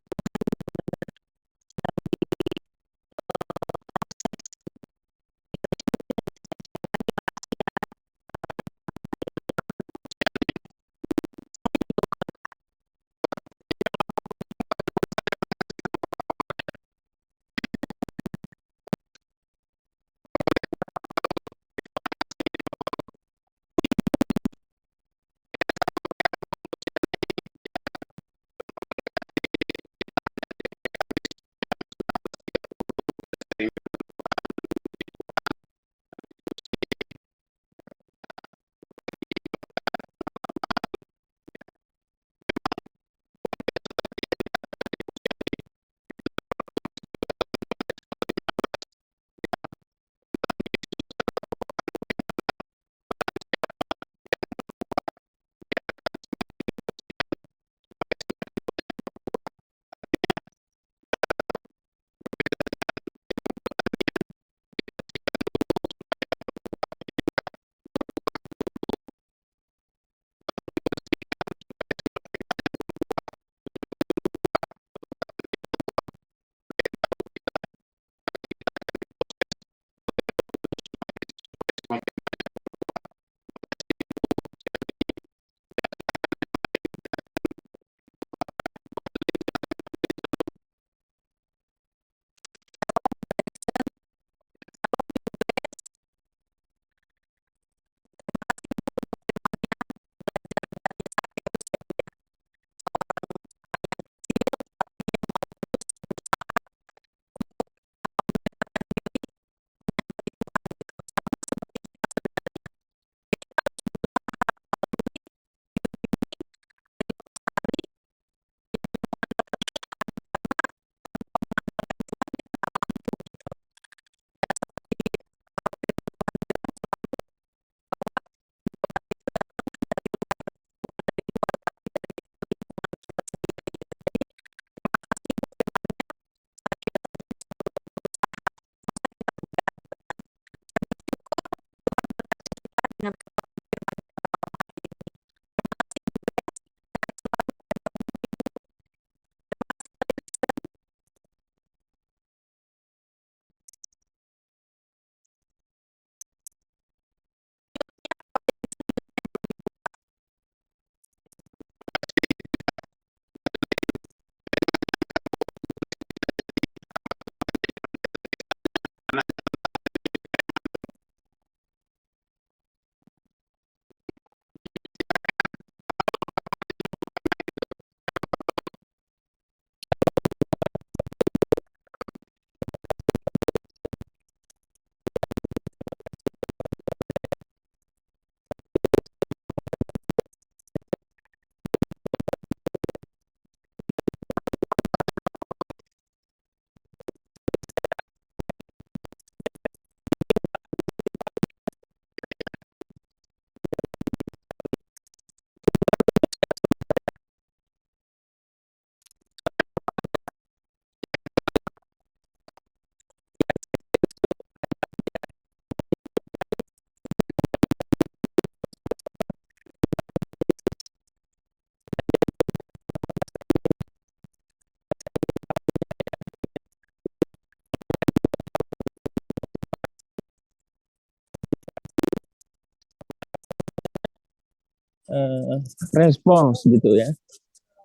eh, respons gitu ya.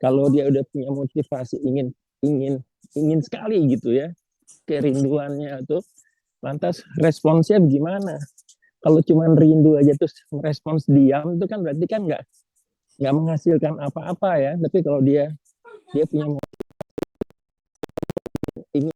Kalau dia udah punya motivasi ingin ingin ingin sekali gitu ya, kerinduannya itu, lantas responsnya gimana? Kalau cuma rindu aja terus respons diam itu kan berarti kan nggak menghasilkan apa-apa ya. Tapi kalau dia punya ingin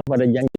pada janji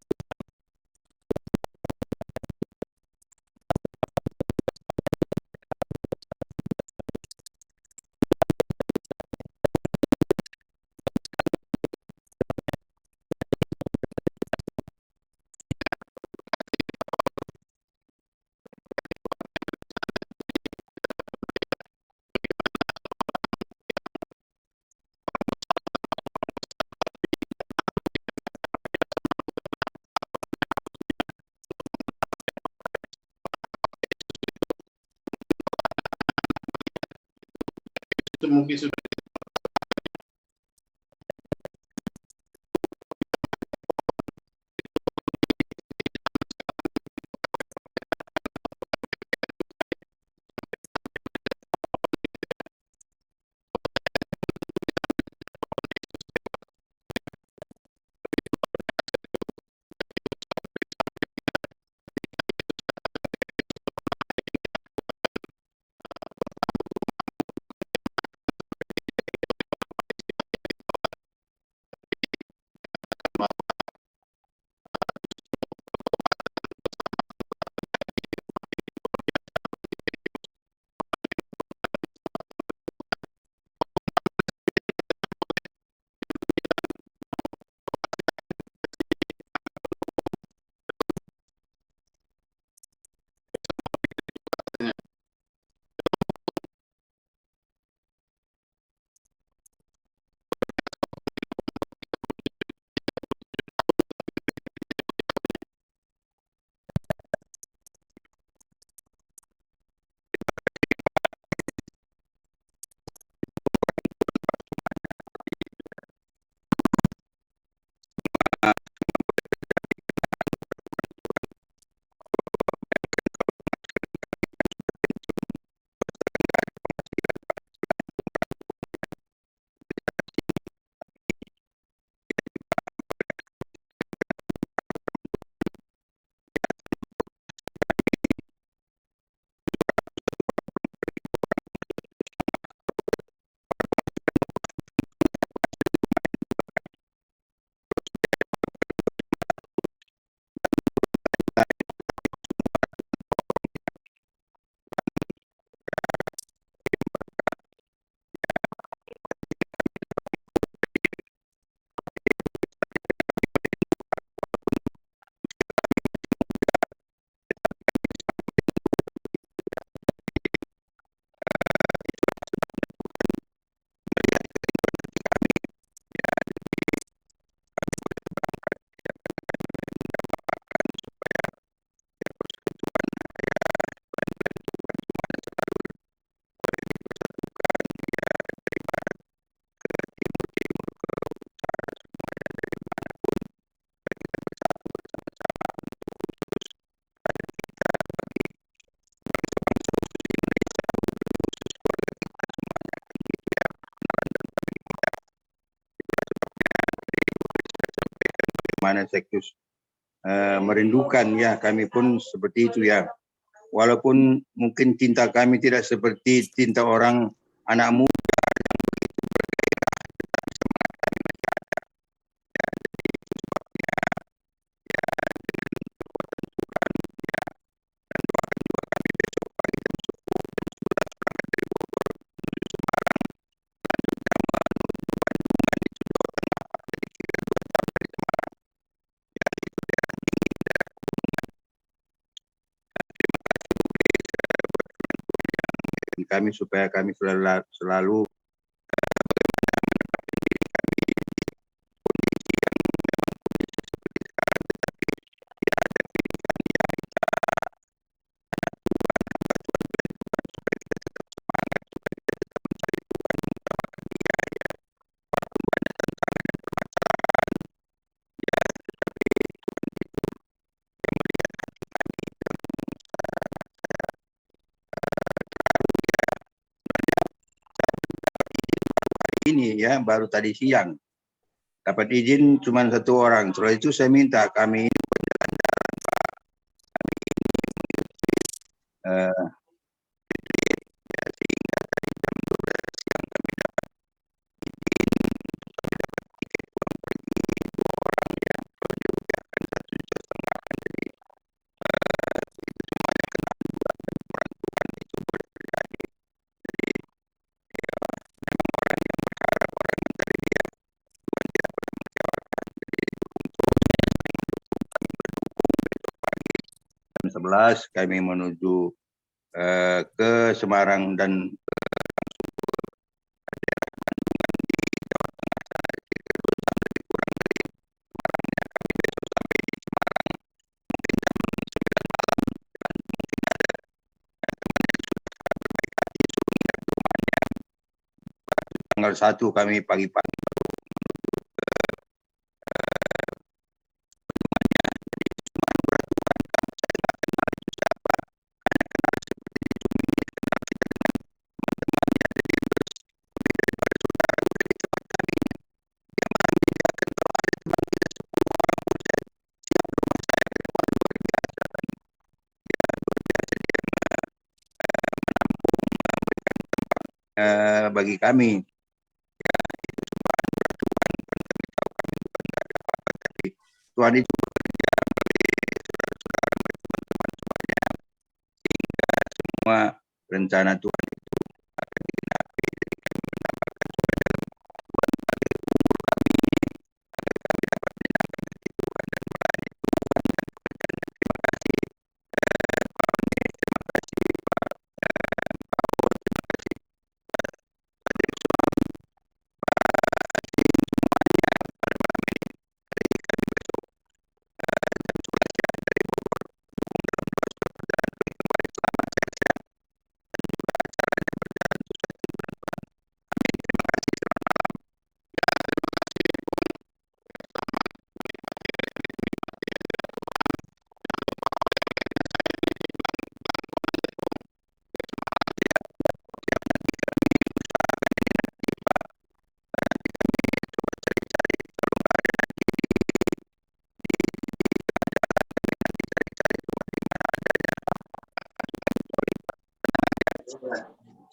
itu mungkin sudah bagaimana Sektus merindukan ya, kami pun seperti itu ya. Walaupun mungkin cinta kami tidak seperti cinta orang anak muda. Kami supaya kami selalu ini ya, baru tadi siang dapat izin cuma 1 orang. Setelah itu saya minta kami jam 11 kami menuju ke Semarang dan tanggal 1 kami pagi-pagi. Bagi kami Tuhan itu semua rencana Tuhan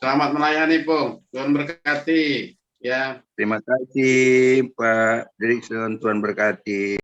Selamat melayani, Pung. Tuhan berkati. Ya. Terima kasih Pak Dirikson, Tuhan berkati.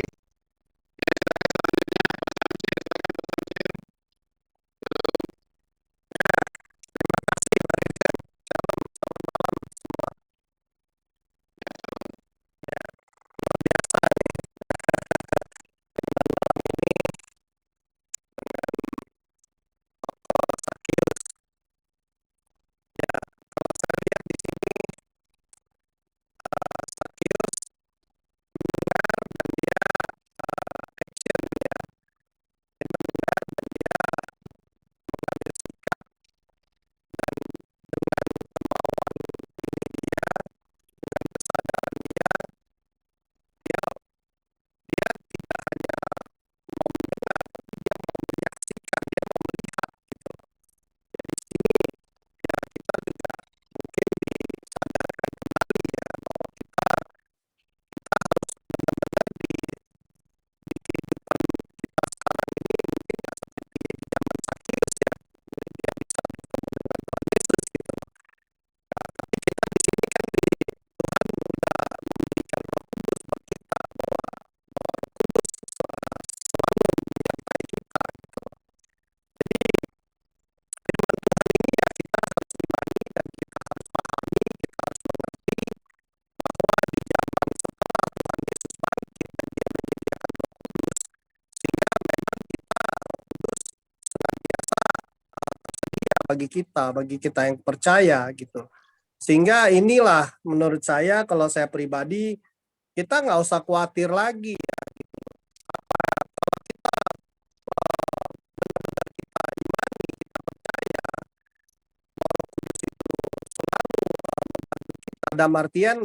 bagi kita yang percaya gitu. Sehingga inilah menurut saya, kalau saya pribadi, kita nggak usah khawatir lagi ya. Kalau kita benar-benar kita imani, kita percaya bahwa Roh Kudus itu selalu membantu kita. Dalam artian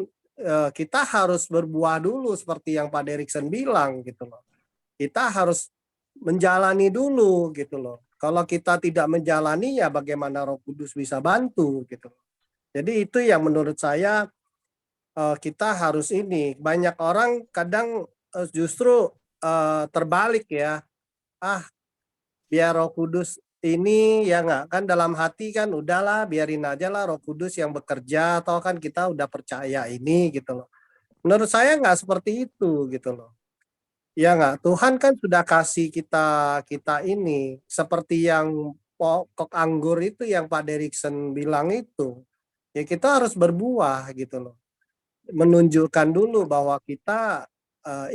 kita harus berbuah dulu seperti yang Pak Deriksen bilang gitu loh. Kita harus menjalani dulu gitu loh. Kalau kita tidak menjalani, ya bagaimana Roh Kudus bisa bantu gitu. Jadi itu yang menurut saya kita harus ini. Banyak orang kadang justru terbalik ya. Biar Roh Kudus ini ya nggak, kan dalam hati kan udahlah biarin aja lah Roh Kudus yang bekerja, atau kan kita udah percaya ini gitu loh. Menurut saya nggak seperti itu gitu loh. Ya nggak, Tuhan kan sudah kasih kita ini seperti yang pokok anggur itu yang Pak Deriksen bilang itu. Ya kita harus berbuah gitu loh. Menunjukkan dulu bahwa kita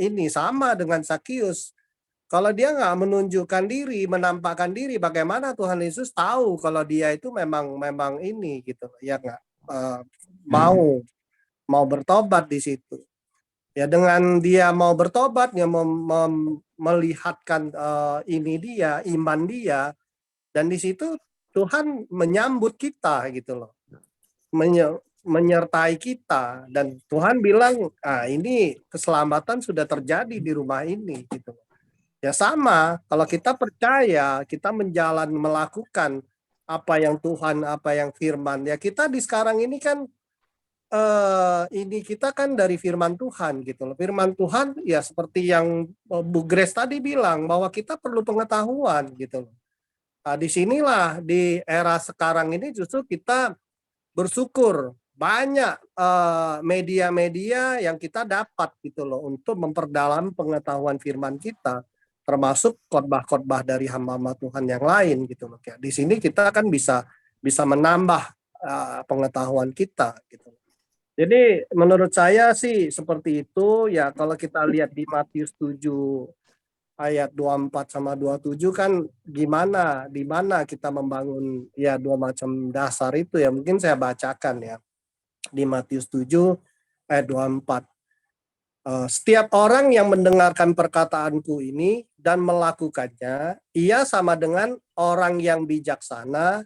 ini sama dengan Sakius. Kalau dia nggak menunjukkan diri, menampakkan diri, bagaimana Tuhan Yesus tahu kalau dia itu memang ini gitu, ya nggak mau bertobat di situ. Ya dengan dia mau bertobat, dia melihatkan ini dia, iman dia, dan di situ Tuhan menyambut kita gitu loh, menyertai kita, dan Tuhan bilang, ini keselamatan sudah terjadi di rumah ini gitu. Ya sama, kalau kita percaya, kita melakukan apa yang Tuhan, apa yang firman. Ya kita di sekarang ini kan ini kita kan dari firman Tuhan gitu loh. Firman Tuhan ya seperti yang Bu Grace tadi bilang, bahwa kita perlu pengetahuan gitu loh. Nah, disinilah di era sekarang ini justru kita bersyukur banyak media-media yang kita dapat gitu loh untuk memperdalam pengetahuan firman kita, termasuk khotbah-khotbah dari hamba-hamba Tuhan yang lain gitu loh. Di sini kita kan bisa menambah pengetahuan kita gitu. Jadi menurut saya sih seperti itu ya. Kalau kita lihat di Matius 7 ayat 24 sama 27 kan gimana, di mana kita membangun ya dua macam dasar itu ya. Mungkin saya bacakan ya. Di Matius 7 ayat 24. Setiap orang yang mendengarkan perkataanku ini dan melakukannya, ia sama dengan orang yang bijaksana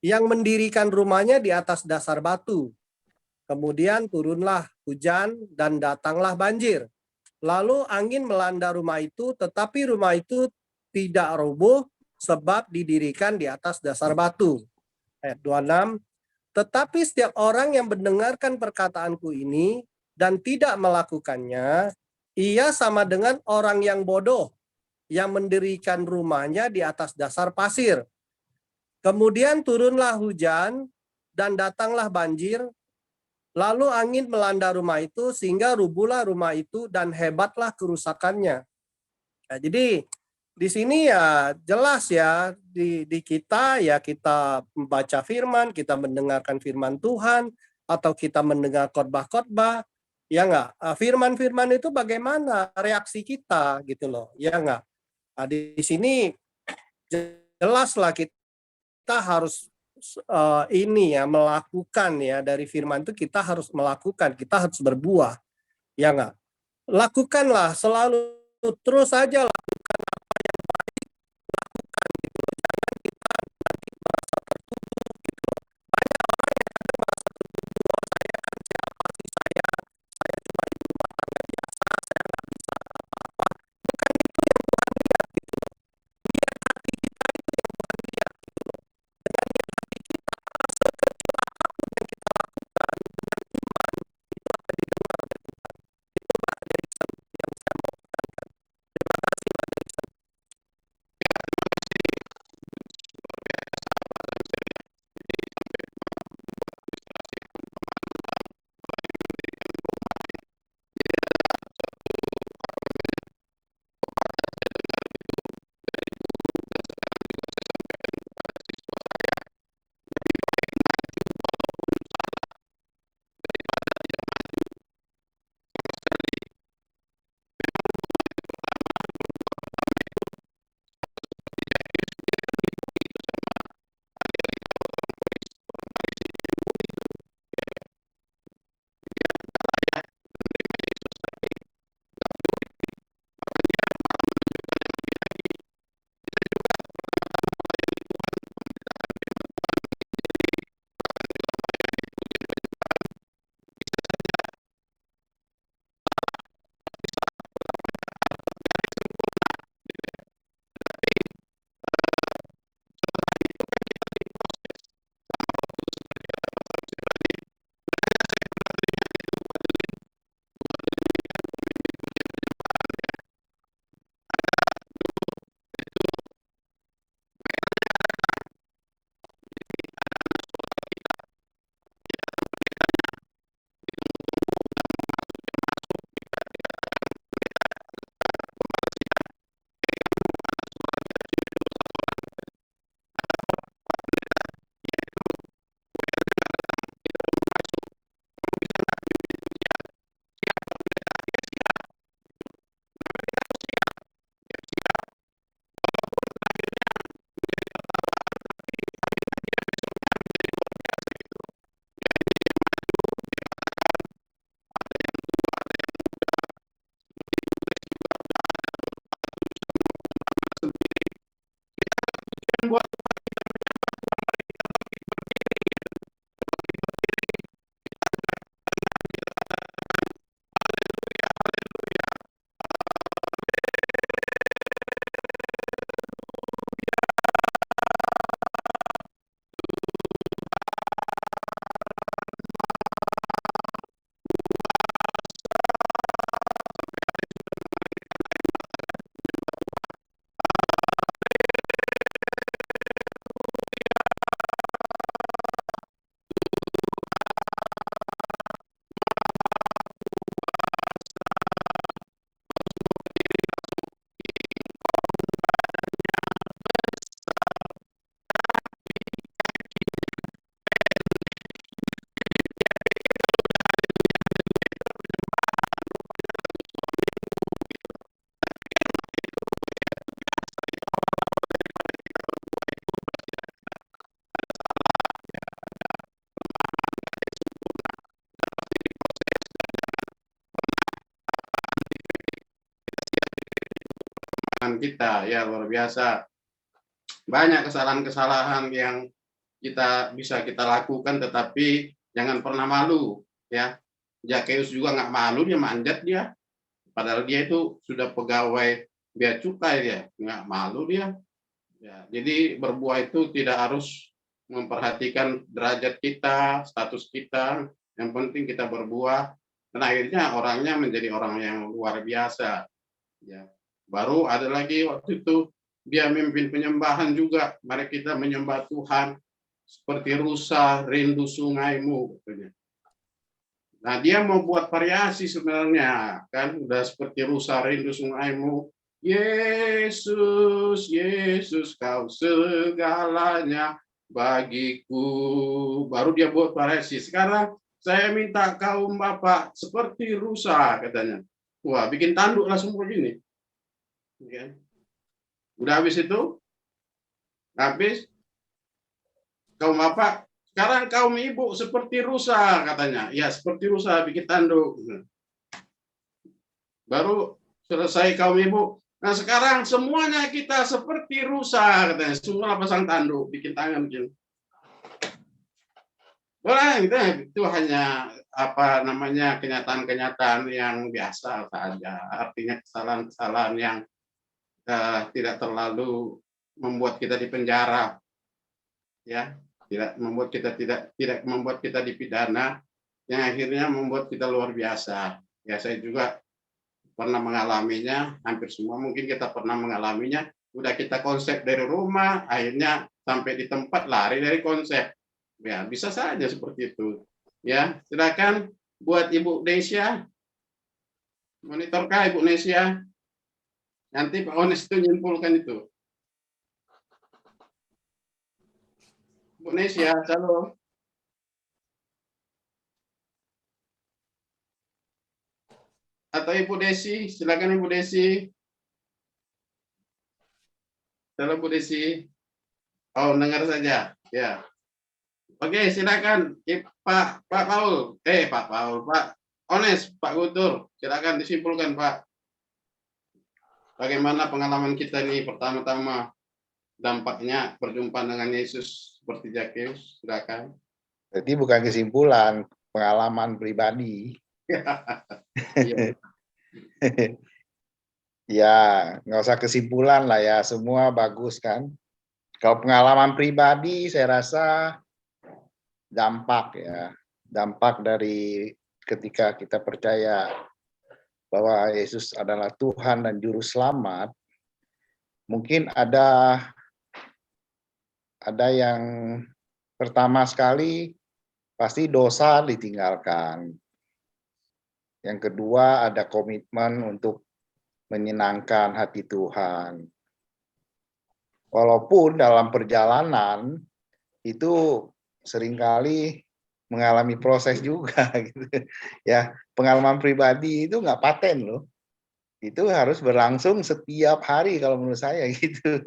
yang mendirikan rumahnya di atas dasar batu. Kemudian turunlah hujan dan datanglah banjir. Lalu angin melanda rumah itu, tetapi rumah itu tidak roboh sebab didirikan di atas dasar batu. Ayat 26. Tetapi setiap orang yang mendengarkan perkataanku ini dan tidak melakukannya, ia sama dengan orang yang bodoh yang mendirikan rumahnya di atas dasar pasir. Kemudian turunlah hujan dan datanglah banjir, lalu angin melanda rumah itu sehingga rubuhlah rumah itu dan hebatlah kerusakannya. Nah, jadi di sini ya jelas ya di kita ya, kita membaca firman, kita mendengarkan firman Tuhan, atau kita mendengar khotbah-khotbah, ya enggak? Firman-firman itu bagaimana reaksi kita gitu loh, ya enggak? Nah, di sini jelaslah kita harus ini ya melakukan ya, dari firman itu kita harus melakukan, kita harus berbuah, ya enggak? Lakukanlah selalu, terus saja lakukan apa yang baik, lakukan gitu loh. Jangan kita nanti merasa tertutup gitu loh. Banyak orang yang kadang merasa tertutup, oh, saya kan siapa sih, saya cuma ibu rumah tangga biasa, saya nggak bisa apa-apa. Bukan itu yang Tuhan lihat gitu loh. Niat hati kita itu yang Tuhan lihat gitu loh. Dengan niat hati kita, sekecil apapun yang kita lakukan dengan iman, itu akan didengar oleh Tuhan. Itu Pak Deriksen yang saya mau tekankan. Terima kasih Pak iman kita. Ya, luar biasa. Banyak kesalahan-kesalahan yang bisa kita lakukan, tetapi jangan pernah malu. Ya, Zakheus juga nggak malu, dia manjat dia. Padahal dia itu sudah pegawai bea cukai, dia nggak malu dia. Ya, jadi berbuah itu tidak harus memperhatikan derajat kita, status kita. Yang penting kita berbuah, dan akhirnya orangnya menjadi orang yang luar biasa. Ya, baru ada lagi waktu itu dia memimpin penyembahan juga. Mari kita menyembah Tuhan seperti rusa rindu sungaimu. Nah, dia mau buat variasi sebenarnya, kan udah seperti rusa rindu sungaimu. Yesus, Yesus, kau segalanya bagiku. Baru dia buat variasi. Sekarang saya minta kaum bapak seperti rusa, katanya. Wah, bikin tanduk lah semua gini. Okay. Udah habis itu? Habis? Kaum bapak, sekarang kaum ibu seperti rusa, katanya. Ya, seperti rusa, bikin tanduk. Baru selesai kaum ibu. Nah, sekarang semuanya kita seperti rusa, katanya. Semua pasang tanduk, bikin tangan begini. Boleh, itu hanya kenyataan-kenyataan yang biasa saja. Artinya kesalahan-kesalahan yang tidak terlalu membuat kita dipenjara, ya, tidak membuat kita dipidana, yang akhirnya membuat kita luar biasa. Ya, saya juga pernah mengalaminya, hampir semua mungkin kita pernah mengalaminya. Udah kita konsep dari rumah, akhirnya sampai di tempat lari dari konsep. Ya, bisa saja seperti itu. Ya, silakan buat Ibu Desya. Monitorkah Ibu Desya? Nanti Pak Ones itu nyimpulkan itu. Bu Nesya, halo. Atau Ibu Desi, silakan Ibu Desi. Halo Bu Desi. Oh, dengar saja. Ya. Oke, silakan Pak Paul. Pak Ones, Pak Guntur, silakan disimpulkan Pak. Bagaimana pengalaman kita ini pertama-tama, dampaknya perjumpaan dengan Yesus seperti Zakheus, silakan. Jadi bukan kesimpulan, pengalaman pribadi. Iya. Ya, nggak usah kesimpulan lah ya, semua bagus kan. Kalau pengalaman pribadi, saya rasa dampak dari ketika kita percaya bahwa Yesus adalah Tuhan dan Juru Selamat. Mungkin ada yang pertama sekali pasti dosa ditinggalkan. Yang kedua ada komitmen untuk menyenangkan hati Tuhan. Walaupun dalam perjalanan itu seringkali mengalami proses juga gitu. Ya, pengalaman pribadi itu nggak paten loh. Itu harus berlangsung setiap hari kalau menurut saya gitu.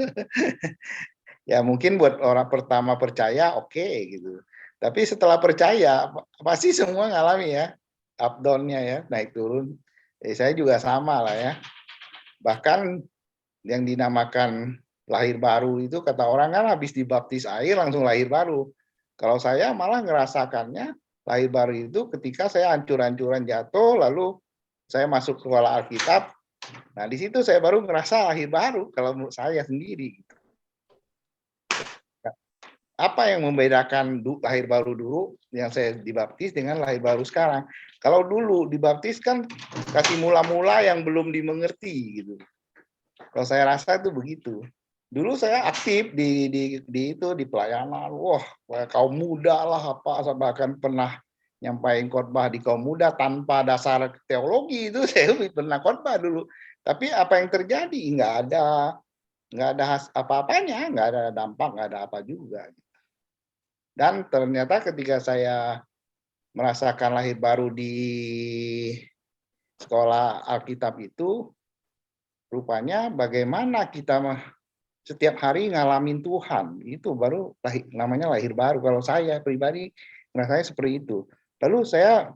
Ya mungkin buat orang pertama percaya oke, gitu. Tapi setelah percaya pasti semua ngalami ya up down-nya ya, naik turun. Saya juga sama lah ya. Bahkan yang dinamakan lahir baru itu kata orang kan habis dibaptis air langsung lahir baru. Kalau saya malah ngerasakannya lahir baru itu ketika saya hancur-hancuran jatuh, lalu saya masuk sekolah Alkitab. Nah di situ saya baru ngerasa lahir baru kalau menurut saya sendiri. Apa yang membedakan lahir baru dulu yang saya dibaptis dengan lahir baru sekarang? Kalau dulu dibaptis kan kasih mula-mula yang belum dimengerti gitu. Kalau saya rasa itu begitu. Dulu saya aktif di pelayanan. Wah, kaum muda lah apa, bahkan pernah nyampaikan khotbah di kaum muda tanpa dasar teologi itu saya pernah khotbah dulu. Tapi apa yang terjadi? Nggak ada apa-apanya, nggak ada dampak, nggak ada apa juga. Dan ternyata ketika saya merasakan lahir baru di sekolah Alkitab itu, rupanya bagaimana kita setiap hari ngalamin Tuhan, itu baru namanya lahir baru. Kalau saya pribadi rasanya seperti itu. Lalu saya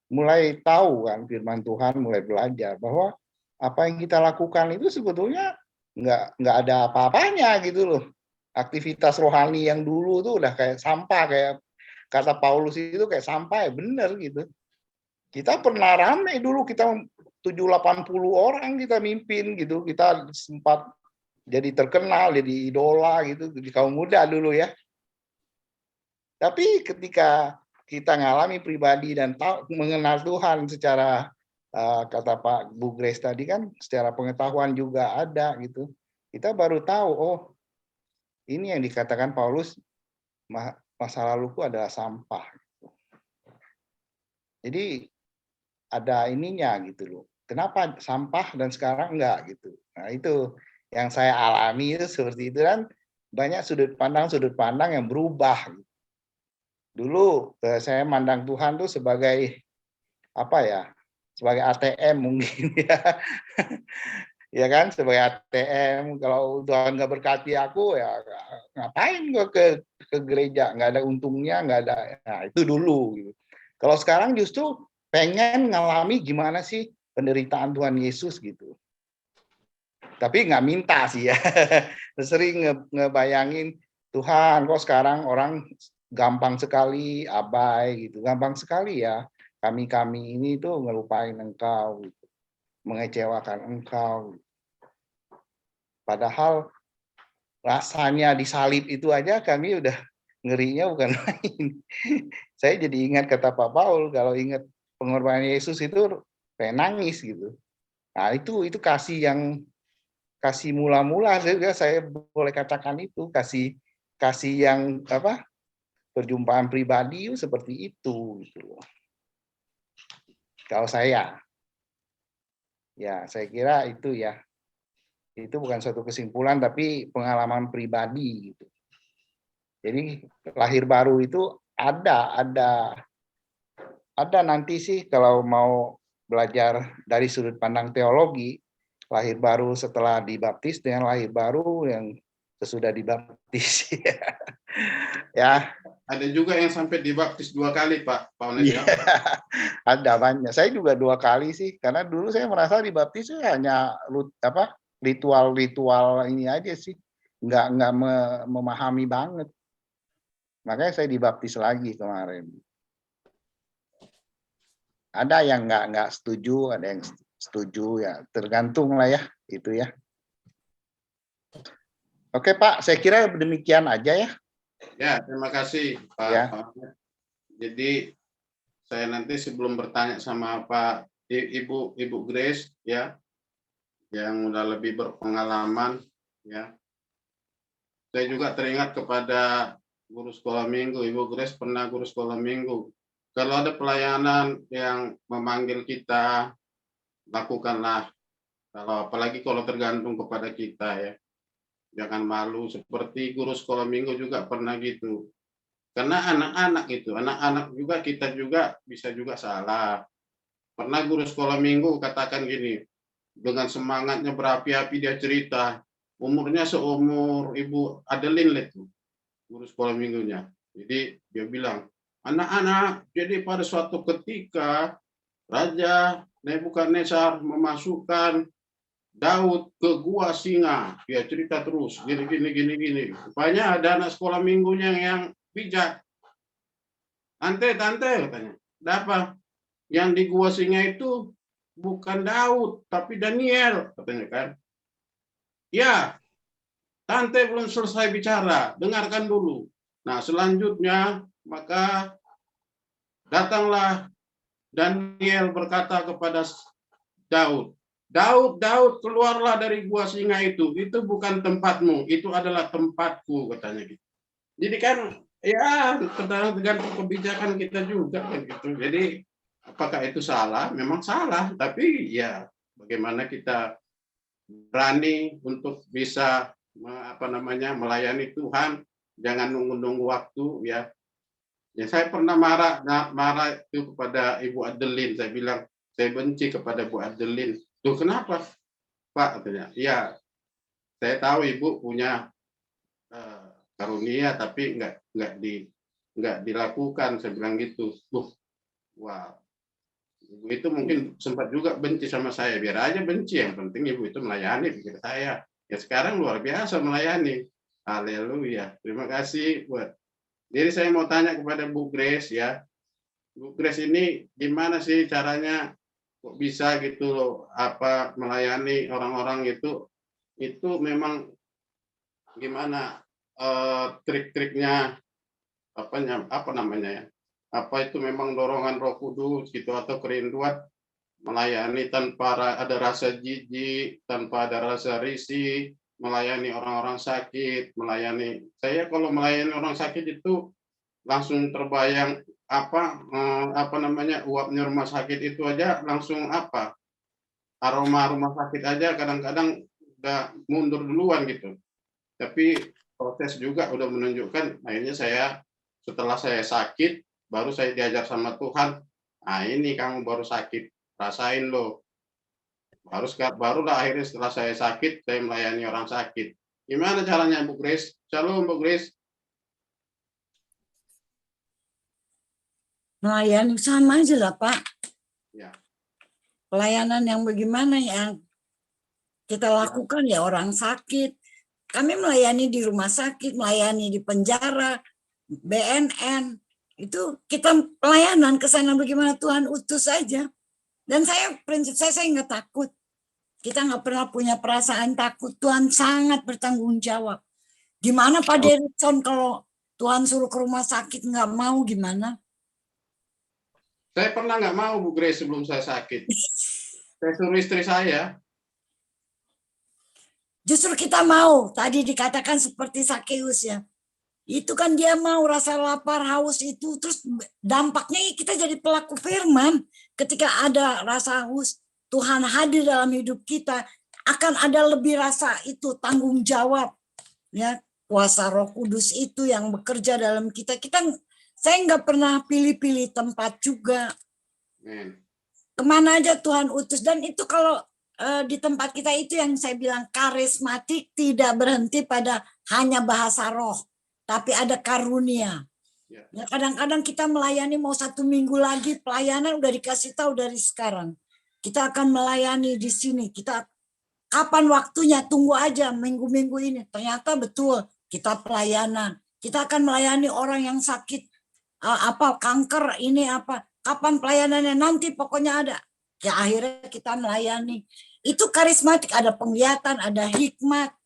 mulai tahu kan firman Tuhan, mulai belajar bahwa apa yang kita lakukan itu sebetulnya nggak ada apa-apanya gitu loh. Aktivitas rohani yang dulu tuh udah kayak sampah, kayak kata Paulus itu kayak sampah, ya bener gitu. Kita pernah rame dulu, kita 70-80 orang kita mimpin gitu, kita sempat jadi terkenal, jadi idola gitu di kaum muda dulu ya. Tapi ketika kita ngalami pribadi dan tahu mengenal Tuhan secara kata Pak Bu Grace tadi kan, secara pengetahuan juga ada gitu. Kita baru tahu, oh ini yang dikatakan Paulus, masa laluku adalah sampah. Jadi ada ininya gitu loh. Kenapa sampah dan sekarang enggak gitu. Nah itu yang saya alami itu seperti itu, dan banyak sudut pandang yang berubah. Dulu saya mandang Tuhan tuh sebagai apa ya? Sebagai ATM mungkin ya. Ya kan, sebagai ATM, kalau Tuhan nggak berkati aku ya ngapain gue ke gereja, nggak ada untungnya, nggak ada. Nah itu dulu gitu. Kalau sekarang justru pengen ngalami gimana sih penderitaan Tuhan Yesus gitu. Tapi nggak minta sih ya. Sering ngebayangin, Tuhan kok sekarang orang gampang sekali abai gitu, gampang sekali ya kami ini tuh ngelupain Engkau gitu, mengecewakan Engkau. Padahal rasanya disalib itu aja kami udah ngerinya bukan main. Saya jadi ingat kata Pak Paul, kalau ingat pengorbanan Yesus itu pengen nangis gitu. Nah itu kasih mula-mula, saya boleh katakan itu kasih yang apa, perjumpaan pribadi seperti itu gitu. Kalau saya kira itu ya. Itu bukan suatu kesimpulan tapi pengalaman pribadi gitu. Jadi lahir baru itu ada nanti sih kalau mau belajar dari sudut pandang teologi, lahir baru setelah dibaptis dengan lahir baru yang sesudah dibaptis. Ya. Ada juga yang sampai dibaptis 2 kali, Pak Ones ya. Ada banyak. Saya juga 2 kali sih, karena dulu saya merasa dibaptis hanya ritual ini aja sih, nggak memahami banget. Makanya saya dibaptis lagi kemarin. Ada yang nggak setuju, ada yang setuju ya, tergantung lah ya itu ya. Oke Pak, saya kira demikian aja ya. Ya, terima kasih Pak. Ya. Jadi saya nanti sebelum bertanya sama Pak Ibu Grace ya, yang udah lebih berpengalaman ya. Saya juga teringat kepada guru sekolah minggu, Ibu Grace pernah guru sekolah minggu. Kalau ada pelayanan yang memanggil kita, lakukanlah. Apalagi kalau tergantung kepada kita ya. Jangan malu, seperti guru sekolah minggu juga pernah gitu. Karena anak-anak juga kita juga bisa juga salah. Pernah guru sekolah minggu katakan gini, dengan semangatnya berapi-api dia cerita, umurnya seumur Ibu Adeline itu, guru sekolah minggunya. Jadi dia bilang, anak-anak, jadi pada suatu ketika Raja Nebukadnezar memasukkan Daud ke gua singa. Dia cerita terus, gini. Rupanya ada anak sekolah minggunya yang bijak. Tante, katanya. Apa? Yang di gua singa itu bukan Daud, tapi Daniel, katanya kan. Ya, Tante belum selesai bicara, dengarkan dulu. Nah, selanjutnya maka datanglah Daniel berkata kepada Daud, Daud, keluarlah dari gua singa itu bukan tempatmu, itu adalah tempatku, katanya gitu. Jadi kan, ya tergantung kebijakan kita juga kan gitu. Jadi apakah itu salah? Memang salah, tapi ya bagaimana kita berani untuk bisa melayani Tuhan, jangan nunggu waktu ya. Ya saya pernah marah itu kepada Ibu Adeline, saya bilang saya benci kepada Bu Adeline. Tuh kenapa, Pak? Katanya, ya saya tahu Ibu punya karunia tapi nggak dilakukan, saya bilang gitu. Wah, Ibu itu mungkin sempat juga benci sama saya, biar aja benci, yang penting Ibu itu melayani, pikir saya. Ya sekarang luar biasa melayani. Haleluya. Terima kasih buat. Jadi saya mau tanya kepada Bu Grace ya. Bu Grace ini gimana sih caranya kok bisa gitu loh, apa melayani orang-orang itu memang gimana trik-triknya apa namanya ya? Apa itu memang dorongan Roh Kudus gitu atau kerinduan melayani tanpa ada rasa jijik, tanpa ada rasa risih, melayani orang-orang sakit, melayani. Saya kalau melayani orang sakit itu langsung terbayang apa namanya, uapnya rumah sakit itu aja langsung aroma rumah sakit aja kadang-kadang udah mundur duluan gitu. Tapi proses juga udah menunjukkan akhirnya setelah saya sakit baru saya diajar sama Tuhan, ini kamu baru sakit, rasain loh. Barulah akhirnya setelah saya sakit, saya melayani orang sakit. Gimana caranya Bu Grace? Shalom Bu Grace. Melayani sama aja lah Pak. Ya. Pelayanan yang bagaimana yang kita lakukan ya orang sakit. Kami melayani di rumah sakit, melayani di penjara, BNN. Itu kita pelayanan ke sana bagaimana Tuhan utus saja. Dan prinsip saya nggak takut. Kita nggak pernah punya perasaan takut. Tuhan sangat bertanggung jawab. Gimana Pak Derikson kalau Tuhan suruh ke rumah sakit nggak mau gimana? Saya pernah nggak mau Bu Grace sebelum saya sakit. Saya suruh istri saya. Justru kita mau. Tadi dikatakan seperti Sakeus ya. Itu kan dia mau rasa lapar, haus itu. Terus dampaknya kita jadi pelaku firman. Ketika ada rasa haus, Tuhan hadir dalam hidup kita. Akan ada lebih rasa itu, tanggung jawab. Ya, kuasa Roh Kudus itu yang bekerja dalam kita. Saya nggak pernah pilih-pilih tempat juga. Kemana aja Tuhan utus. Dan itu kalau di tempat kita itu yang saya bilang karismatik tidak berhenti pada hanya bahasa roh. Tapi ada karunia. Ya, kadang-kadang kita melayani mau 1 minggu lagi pelayanan udah dikasih tahu dari sekarang. Kita akan melayani di sini. Kita kapan waktunya tunggu aja minggu-minggu ini. Ternyata betul kita pelayanan. Kita akan melayani orang yang sakit kanker ini kapan pelayanannya nanti pokoknya ada. Ya akhirnya kita melayani. Itu karismatik, ada penglihatan, ada hikmat,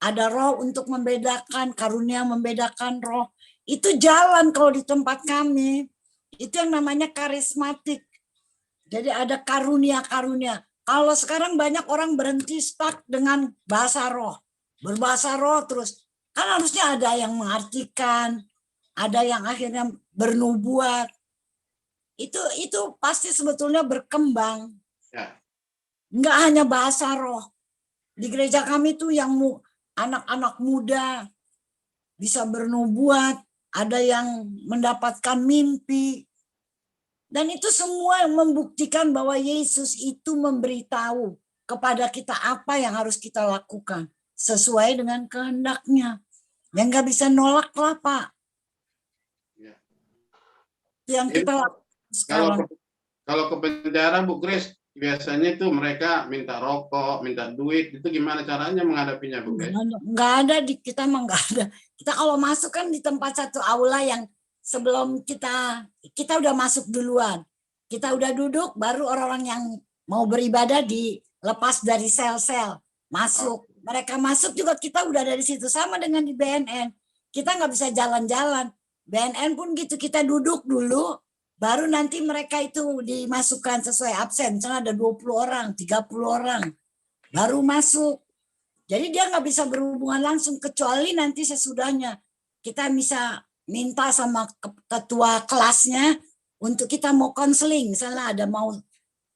ada roh untuk membedakan, karunia membedakan roh. Itu jalan kalau di tempat kami. Itu yang namanya karismatik. Jadi ada karunia-karunia. Kalau sekarang banyak orang berhenti stuck dengan bahasa roh. Berbahasa roh terus. Kan harusnya ada yang mengartikan, ada yang akhirnya bernubuat. Itu pasti sebetulnya berkembang. Ya. Enggak hanya bahasa roh. Di gereja kami tuh yang anak-anak muda bisa bernubuat, ada yang mendapatkan mimpi. Dan itu semua membuktikan bahwa Yesus itu memberitahu kepada kita apa yang harus kita lakukan sesuai dengan kehendak-Nya. Yang nggak bisa nolak lah Pak. Ya. Yang kita lakukan sekarang. Kalau ke penjara Bu Grace, biasanya itu mereka minta rokok, minta duit, itu gimana caranya menghadapinya Bu Grace? Nggak ada, kita mah nggak ada. Kita kalau masuk kan di tempat satu aula yang sebelum kita udah masuk duluan. Kita udah duduk, baru orang-orang yang mau beribadah dilepas dari sel-sel. Masuk. Mereka masuk juga kita udah dari situ. Sama dengan di BNN. Kita nggak bisa jalan-jalan. BNN pun gitu, kita duduk dulu, baru nanti mereka itu dimasukkan sesuai absen. Misalnya ada 20 orang, 30 orang. Baru masuk. Jadi dia nggak bisa berhubungan langsung, kecuali nanti sesudahnya. Kita bisa minta sama ketua kelasnya untuk kita mau konseling. Misalnya ada mau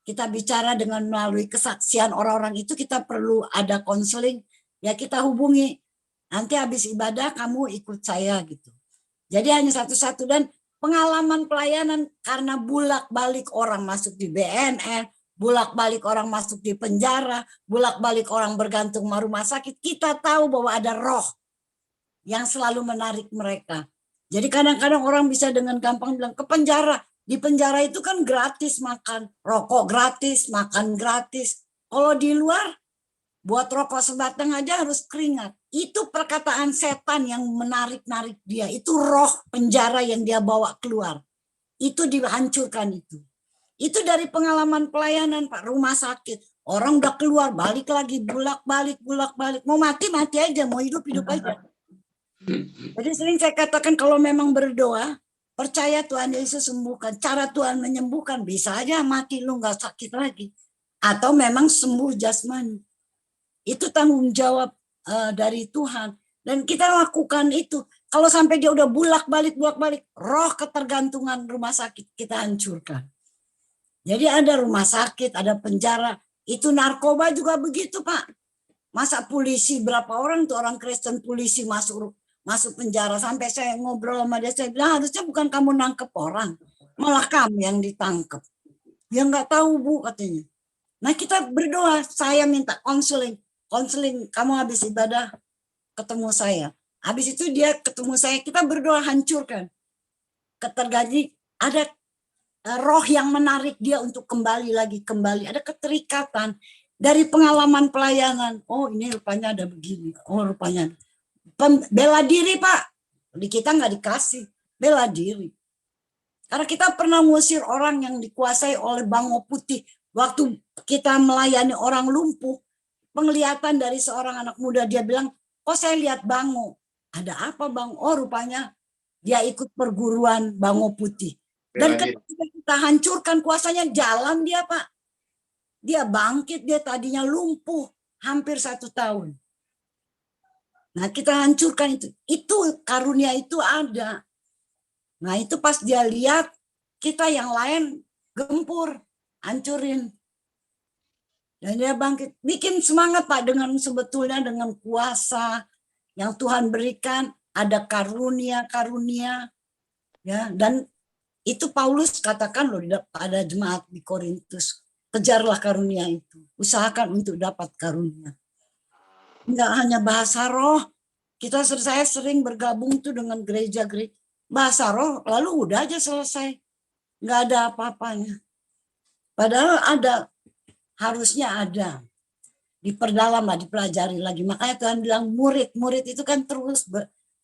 kita bicara dengan melalui kesaksian orang-orang itu, kita perlu ada konseling. Ya kita hubungi. Nanti habis ibadah kamu ikut saya gitu. Jadi hanya satu-satu. Dan pengalaman pelayanan karena bulak-balik orang masuk di BNN, bulak-balik orang masuk di penjara, bulak-balik orang bergantung sama rumah sakit, kita tahu bahwa ada roh yang selalu menarik mereka. Jadi kadang-kadang orang bisa dengan gampang bilang ke penjara. Di penjara itu kan gratis makan, rokok gratis, makan gratis. Kalau di luar Buat rokok sebatang aja harus keringat. Itu perkataan setan yang menarik-narik dia. Itu roh penjara yang dia bawa keluar. Itu dihancurkan itu. Itu dari pengalaman pelayanan, Pak, rumah sakit. Orang udah keluar, balik lagi, bolak-balik. Mau mati aja, mau hidup aja. Jadi sering saya katakan kalau memang berdoa, percaya Tuhan Yesus sembuhkan. Cara Tuhan menyembuhkan, bisa aja mati lu nggak sakit lagi. Atau memang sembuh jasmani. Itu tanggung jawab dari Tuhan. Dan kita lakukan itu. Kalau sampai dia udah bolak-balik, roh ketergantungan rumah sakit kita hancurkan. Jadi ada rumah sakit, ada penjara. Itu narkoba juga begitu, Pak. Masa polisi, berapa orang tuh orang Kristen polisi masuk penjara. Sampai saya ngobrol sama dia, saya bilang harusnya bukan kamu nangkep orang. Malah kamu yang ditangkep. Dia nggak tahu, Bu, katanya. Nah kita berdoa, saya minta konseling, kamu habis ibadah ketemu saya. Habis itu dia ketemu saya, kita berdoa hancurkan. Ketergantungan, ada roh yang menarik dia untuk kembali. Ada keterikatan dari pengalaman pelayanan. Oh ini rupanya ada begini, oh rupanya. Bela diri, Pak. Di kita nggak dikasih, bela diri. Karena kita pernah ngusir orang yang dikuasai oleh bango putih. Waktu kita melayani orang lumpuh, penglihatan dari seorang anak muda, dia bilang, oh saya lihat bango. Ada apa bang? Oh rupanya dia ikut perguruan bango putih. Dan ketika kita hancurkan kuasanya, jalan dia, Pak. Dia bangkit, dia tadinya lumpuh hampir 1 tahun. Nah kita hancurkan itu. Itu karunia itu ada. Nah itu pas dia lihat, kita yang lain gempur, hancurin. Dan dia bangkit, bikin semangat, Pak, dengan sebetulnya dengan kuasa yang Tuhan berikan, ada karunia, ya. Dan itu Paulus katakan loh pada jemaat di Korintus, kejarlah karunia itu, usahakan untuk dapat karunia. Enggak hanya bahasa roh, saya sering bergabung tuh dengan gereja-gereja bahasa roh, lalu udah aja selesai, nggak ada apa-apanya. Padahal harusnya ada, diperdalam lah, dipelajari lagi. Makanya Tuhan bilang murid itu kan terus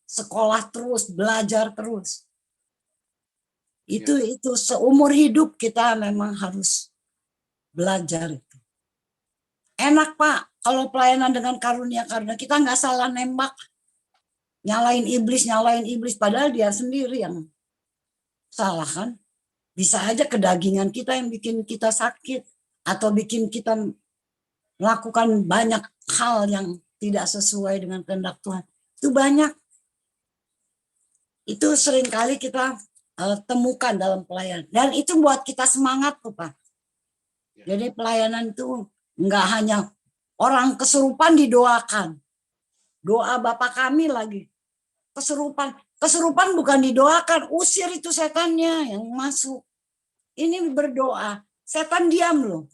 sekolah terus, belajar terus. Itu seumur hidup kita memang harus belajar itu. Enak, Pak, kalau pelayanan dengan karunia kita nggak salah nembak, nyalain iblis, padahal dia sendiri yang salah kan. Bisa aja kedagingan kita yang bikin kita sakit. Atau bikin kita melakukan banyak hal yang tidak sesuai dengan kehendak Tuhan. Itu banyak. Itu seringkali kita temukan dalam pelayanan. Dan itu buat kita semangat tuh, Pak. Jadi pelayanan itu enggak hanya orang kesurupan didoakan. Doa Bapa kami lagi. Kesurupan bukan didoakan. Usir itu setannya yang masuk. Ini berdoa. Setan diam loh.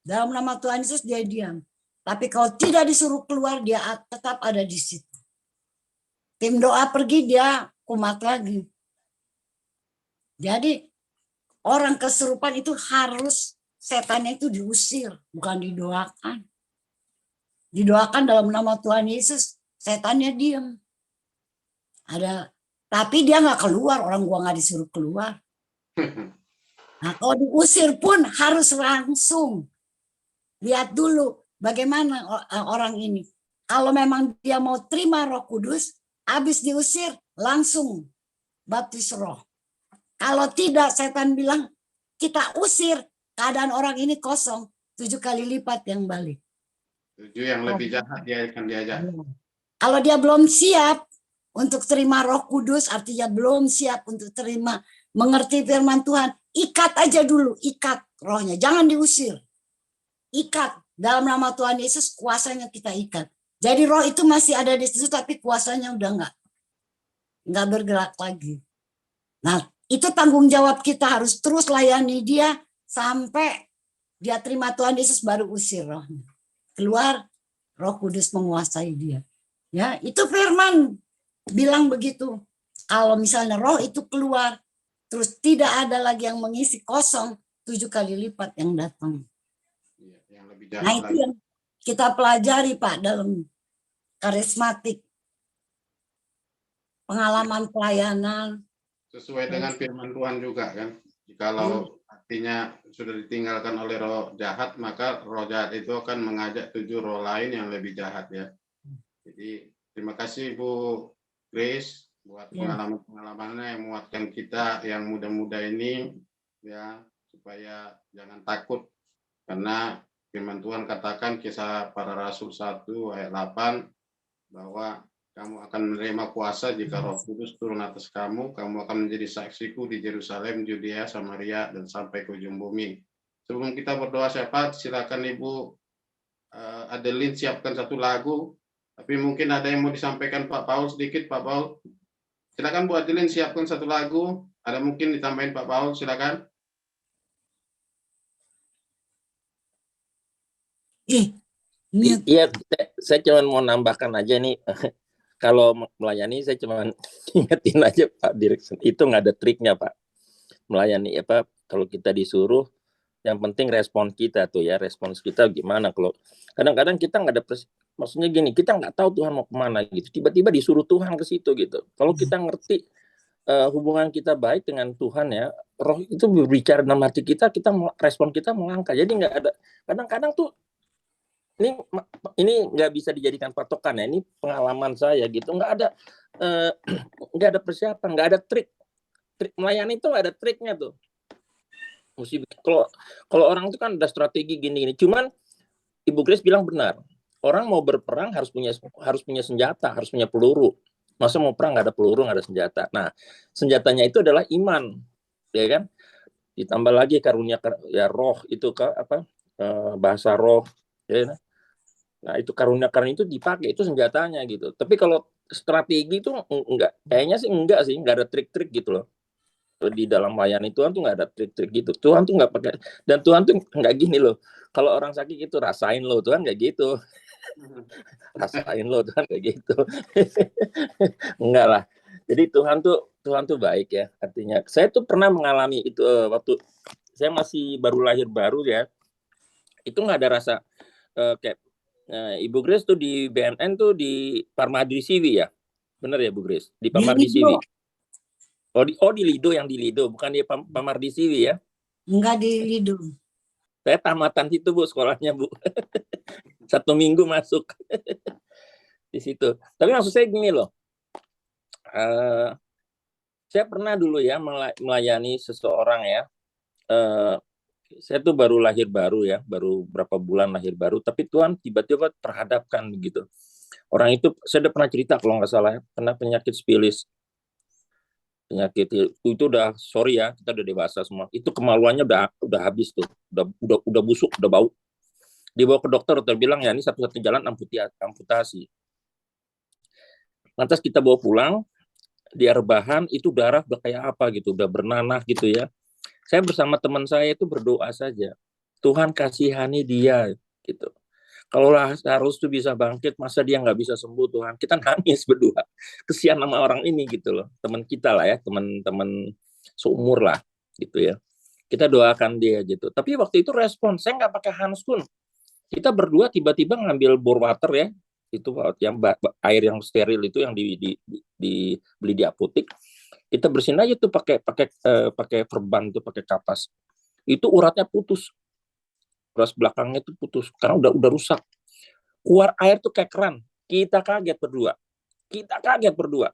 Dalam nama Tuhan Yesus dia diam. Tapi kalau tidak disuruh keluar, dia tetap ada di situ. Tim doa pergi, dia kumat lagi. Jadi orang kesurupan itu harus setannya itu diusir, bukan didoakan. Didoakan dalam nama Tuhan Yesus, setannya diam. Tapi dia nggak keluar, orang gua nggak disuruh keluar. Nah, kalau diusir pun harus langsung. Lihat dulu bagaimana orang ini. Kalau memang dia mau terima Roh Kudus, habis diusir langsung baptis roh. Kalau tidak, setan bilang kita usir, keadaan orang ini kosong, 7 kali lipat yang balik. 7 yang lebih jahat dia akan diajak. Kalau dia belum siap untuk terima Roh Kudus, artinya belum siap untuk terima mengerti firman Tuhan, ikat aja dulu, ikat rohnya, jangan diusir. Ikat dalam nama Tuhan Yesus, kuasanya kita ikat. Jadi roh itu masih ada di situ, tapi kuasanya udah nggak bergerak lagi. Nah, itu tanggung jawab kita, harus terus layani dia sampai dia terima Tuhan Yesus, baru usir rohnya. Keluar, Roh Kudus menguasai dia. Ya, itu firman bilang begitu. Kalau misalnya roh itu keluar, terus tidak ada lagi yang mengisi, kosong, 7 kali lipat yang datang. Yang lebih jahat Nah itu lagi. yang kita pelajari Pak dalam karismatik, pengalaman pelayanan. Sesuai dengan firman Tuhan juga kan. Jikalau artinya sudah ditinggalkan oleh roh jahat, maka roh jahat itu akan mengajak 7 roh lain yang lebih jahat ya. Jadi terima kasih Bu Grace buat pengalaman-pengalamannya yang menguatkan kita yang muda-muda ini ya, supaya jangan takut, karena firman Tuhan katakan Kisah Para Rasul 1 ayat 8 bahwa kamu akan menerima kuasa jika Roh Kudus turun atas kamu. Kamu akan menjadi saksiku di Yerusalem, Judea, Samaria, dan sampai ke ujung bumi. Sebelum kita berdoa, silakan Ibu Adeline siapkan satu lagu. Tapi mungkin ada yang mau disampaikan Pak Paul sedikit, Pak Paul. Silakan Bu Adeline siapkan satu lagu. Ada mungkin ditambahin Pak Paul, silakan. Iya, saya cuma mau nambahkan aja nih. Kalau melayani saya cuma ingetin aja Pak Direksen, itu nggak ada triknya Pak. Melayani apa? Kalau kita disuruh, yang penting respon kita tuh ya, respons kita gimana. Kalau kadang-kadang kita nggak ada, maksudnya gini, kita nggak tahu Tuhan mau kemana gitu. Tiba-tiba disuruh Tuhan ke situ gitu. Kalau kita ngerti hubungan kita baik dengan Tuhan ya, Roh itu berbicara dalam hati kita respon kita melangkah. Jadi nggak ada. Kadang-kadang tuh ini nggak bisa dijadikan patokan ya, ini pengalaman saya gitu, nggak ada persiapan, nggak ada trik melayani itu nggak ada triknya tuh. Mesti kalau orang itu kan ada strategi gini-gini. Cuman Ibu Grace bilang benar, orang mau berperang harus punya senjata, harus punya peluru. Masa mau perang nggak ada peluru, nggak ada senjata. Nah, senjatanya itu adalah iman, ya kan? Ditambah lagi karunia ya roh itu bahasa roh, ya. Nah, itu karunia itu dipakai, itu senjatanya gitu. Tapi kalau strategi itu enggak, kayaknya sih enggak ada trik-trik gitu loh. Di dalam layani Tuhan tuh enggak ada trik-trik gitu. Tuhan tuh enggak pakai, dan Tuhan tuh enggak gini loh. Kalau orang sakit itu rasain loh, Tuhan enggak gitu. Rasain loh, Tuhan enggak gitu. Enggak lah. Jadi Tuhan tuh baik ya. Artinya saya tuh pernah mengalami itu waktu saya masih lahir baru ya. Itu enggak ada rasa kayak Ibu Grace tuh di BNN tuh di Parmadi Siwi ya, benar ya Bu Grace? Di Parmadi Siwi. Oh di Lido, yang di Lido, bukan di Parmadi Siwi ya? Enggak di Lido. Saya tamatan situ Bu sekolahnya Bu. 1 minggu masuk di situ. Tapi maksud saya gini loh, saya pernah dulu ya melayani seseorang ya. Saya tuh baru lahir baru ya, baru berapa bulan lahir baru, tapi Tuhan tiba-tiba terhadapkan begitu. Orang itu, saya udah pernah cerita kalau nggak salah, kena penyakit spilis. Penyakit itu udah, sorry ya, kita udah dewasa semua. Itu kemaluannya udah habis tuh, udah busuk, udah bau. Dibawa ke dokter bilang ya ini satu-satunya jalan amputasi. Lantas kita bawa pulang, di rebahan itu darah udah kayak apa gitu, udah bernanah gitu ya. Saya bersama teman saya itu berdoa saja. Tuhan kasihani dia gitu. Kalau Lazarus tuh bisa bangkit, masa dia nggak bisa sembuh Tuhan? Kita nangis berdua. Kesian sama orang ini gitu loh. Teman kita lah ya, teman-teman seumur lah gitu ya. Kita doakan dia gitu. Tapi waktu itu respon, saya nggak pakai handskun. Kita berdua tiba-tiba ngambil bore water ya. Itu yang air yang steril itu yang dibeli di apotek. Kita bersihin aja tuh pakai perban tuh, pakai kapas. Itu uratnya putus. Urat belakangnya tuh putus karena udah rusak. Keluar air tuh kayak keran. Kita kaget berdua.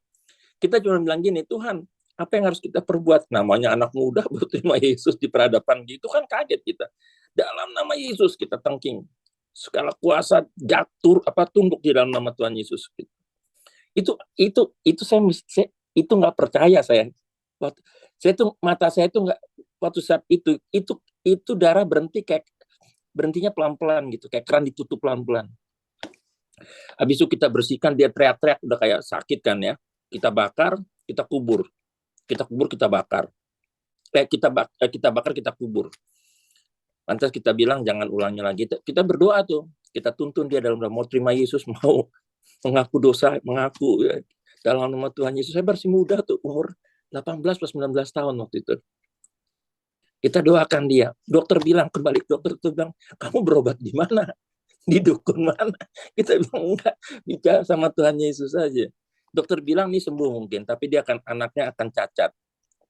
Kita cuma bilang gini, Tuhan, apa yang harus kita perbuat? Namanya anak muda berterima Yesus di peradaban gitu kan, kaget kita. Dalam nama Yesus kita tengking. Segala kuasa tunduk di dalam nama Tuhan Yesus. Itu saya itu nggak percaya saya. Mata saya tuh nggak, waktu saat itu darah berhentinya pelan-pelan gitu, kayak keran ditutup pelan-pelan. Habis itu kita bersihkan, dia teriak-teriak udah kayak sakit kan ya. Kita bakar, kita kubur. Kita bakar. Kita bakar, kita kubur. Lantas kita bilang jangan ulangi lagi. Kita berdoa tuh, kita tuntun dia dalam mau terima Yesus, mau mengaku dosa, mengaku ya. Dalam nama Tuhan Yesus. Saya masih muda tuh, umur 18 plus 19 tahun waktu itu. Kita doakan dia. Dokter bilang, kembali dokter itu bilang, kamu berobat di mana? Di dukun mana? Kita bilang enggak, bicara sama Tuhan Yesus aja. Dokter bilang nih sembuh mungkin, tapi anaknya akan cacat.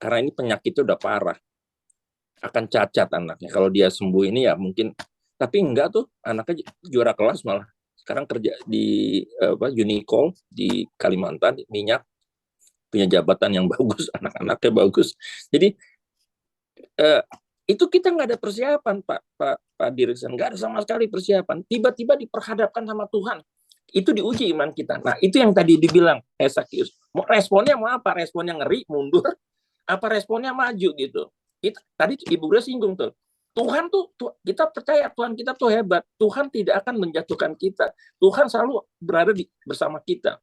Karena ini penyakitnya udah parah. Akan cacat anaknya. Kalau dia sembuh ini ya mungkin, tapi enggak tuh, anaknya juara kelas malah. Sekarang kerja di Unicol di Kalimantan, minyak, punya jabatan yang bagus, anak-anaknya bagus. Jadi itu kita nggak ada persiapan, Pak Dirksen, nggak ada sama sekali persiapan. Tiba-tiba diperhadapkan sama Tuhan, itu diuji iman kita. Nah, itu yang tadi dibilang Sakius. Mau responnya mau apa? Responnya ngeri, mundur, apa responnya maju gitu? Tadi Ibu Grace singgung tuh. Tuhan tuh, kita percaya Tuhan kita tuh hebat. Tuhan tidak akan menjatuhkan kita. Tuhan selalu berada bersama kita.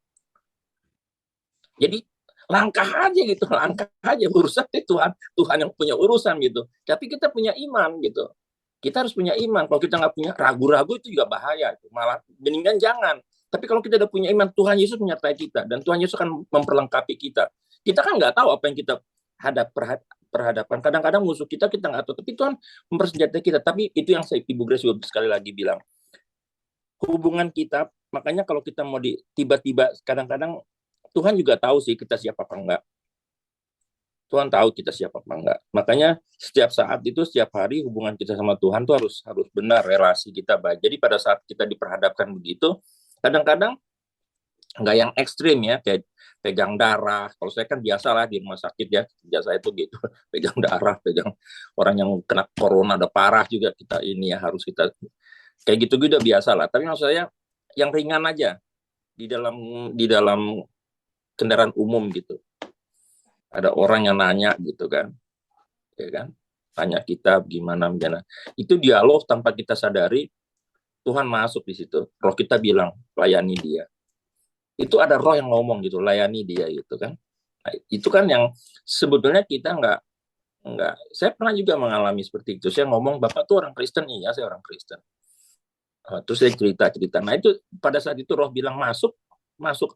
Jadi langkah aja gitu, langkah aja, urusan itu Tuhan yang punya urusan gitu. Tapi kita punya iman gitu. Kita harus punya iman. Kalau kita nggak punya, ragu-ragu itu juga bahaya. Malah mendingan jangan. Tapi kalau kita udah punya iman, Tuhan Yesus menyertai kita dan Tuhan Yesus akan memperlengkapi kita. Kita kan nggak tahu apa yang kita perhadapkan. Kadang-kadang musuh kita nggak tahu. Tapi Tuhan mempersenjatai kita. Tapi itu yang Ibu Grace juga sekali lagi bilang. Hubungan kita, makanya kalau kita mau tiba-tiba, kadang-kadang Tuhan juga tahu sih kita siapa apa enggak. Tuhan tahu kita siapa apa enggak. Makanya setiap saat itu, setiap hari hubungan kita sama Tuhan tuh harus benar, relasi kita baik. Jadi pada saat kita diperhadapkan begitu, kadang-kadang enggak yang ekstrim ya, kayak pegang darah. Kalau saya kan biasalah di rumah sakit ya, kerja saya itu gitu, pegang darah, pegang orang yang kena corona ada parah juga kita ini ya harus kita kayak gitu udah biasa lah. Tapi maksud saya yang ringan aja di dalam kendaraan umum gitu. Ada orang yang nanya gitu kan. Ya kan? Tanya kita gimana. Itu dialog tanpa kita sadari, Tuhan masuk di situ. Roh kita bilang, layani dia. Itu ada roh yang ngomong gitu, layani dia gitu kan. Nah, itu kan yang sebetulnya kita enggak. Saya pernah juga mengalami seperti itu. Saya ngomong, Bapak tuh orang Kristen. Iya, saya orang Kristen. Terus saya cerita. Nah, itu pada saat itu roh bilang masuk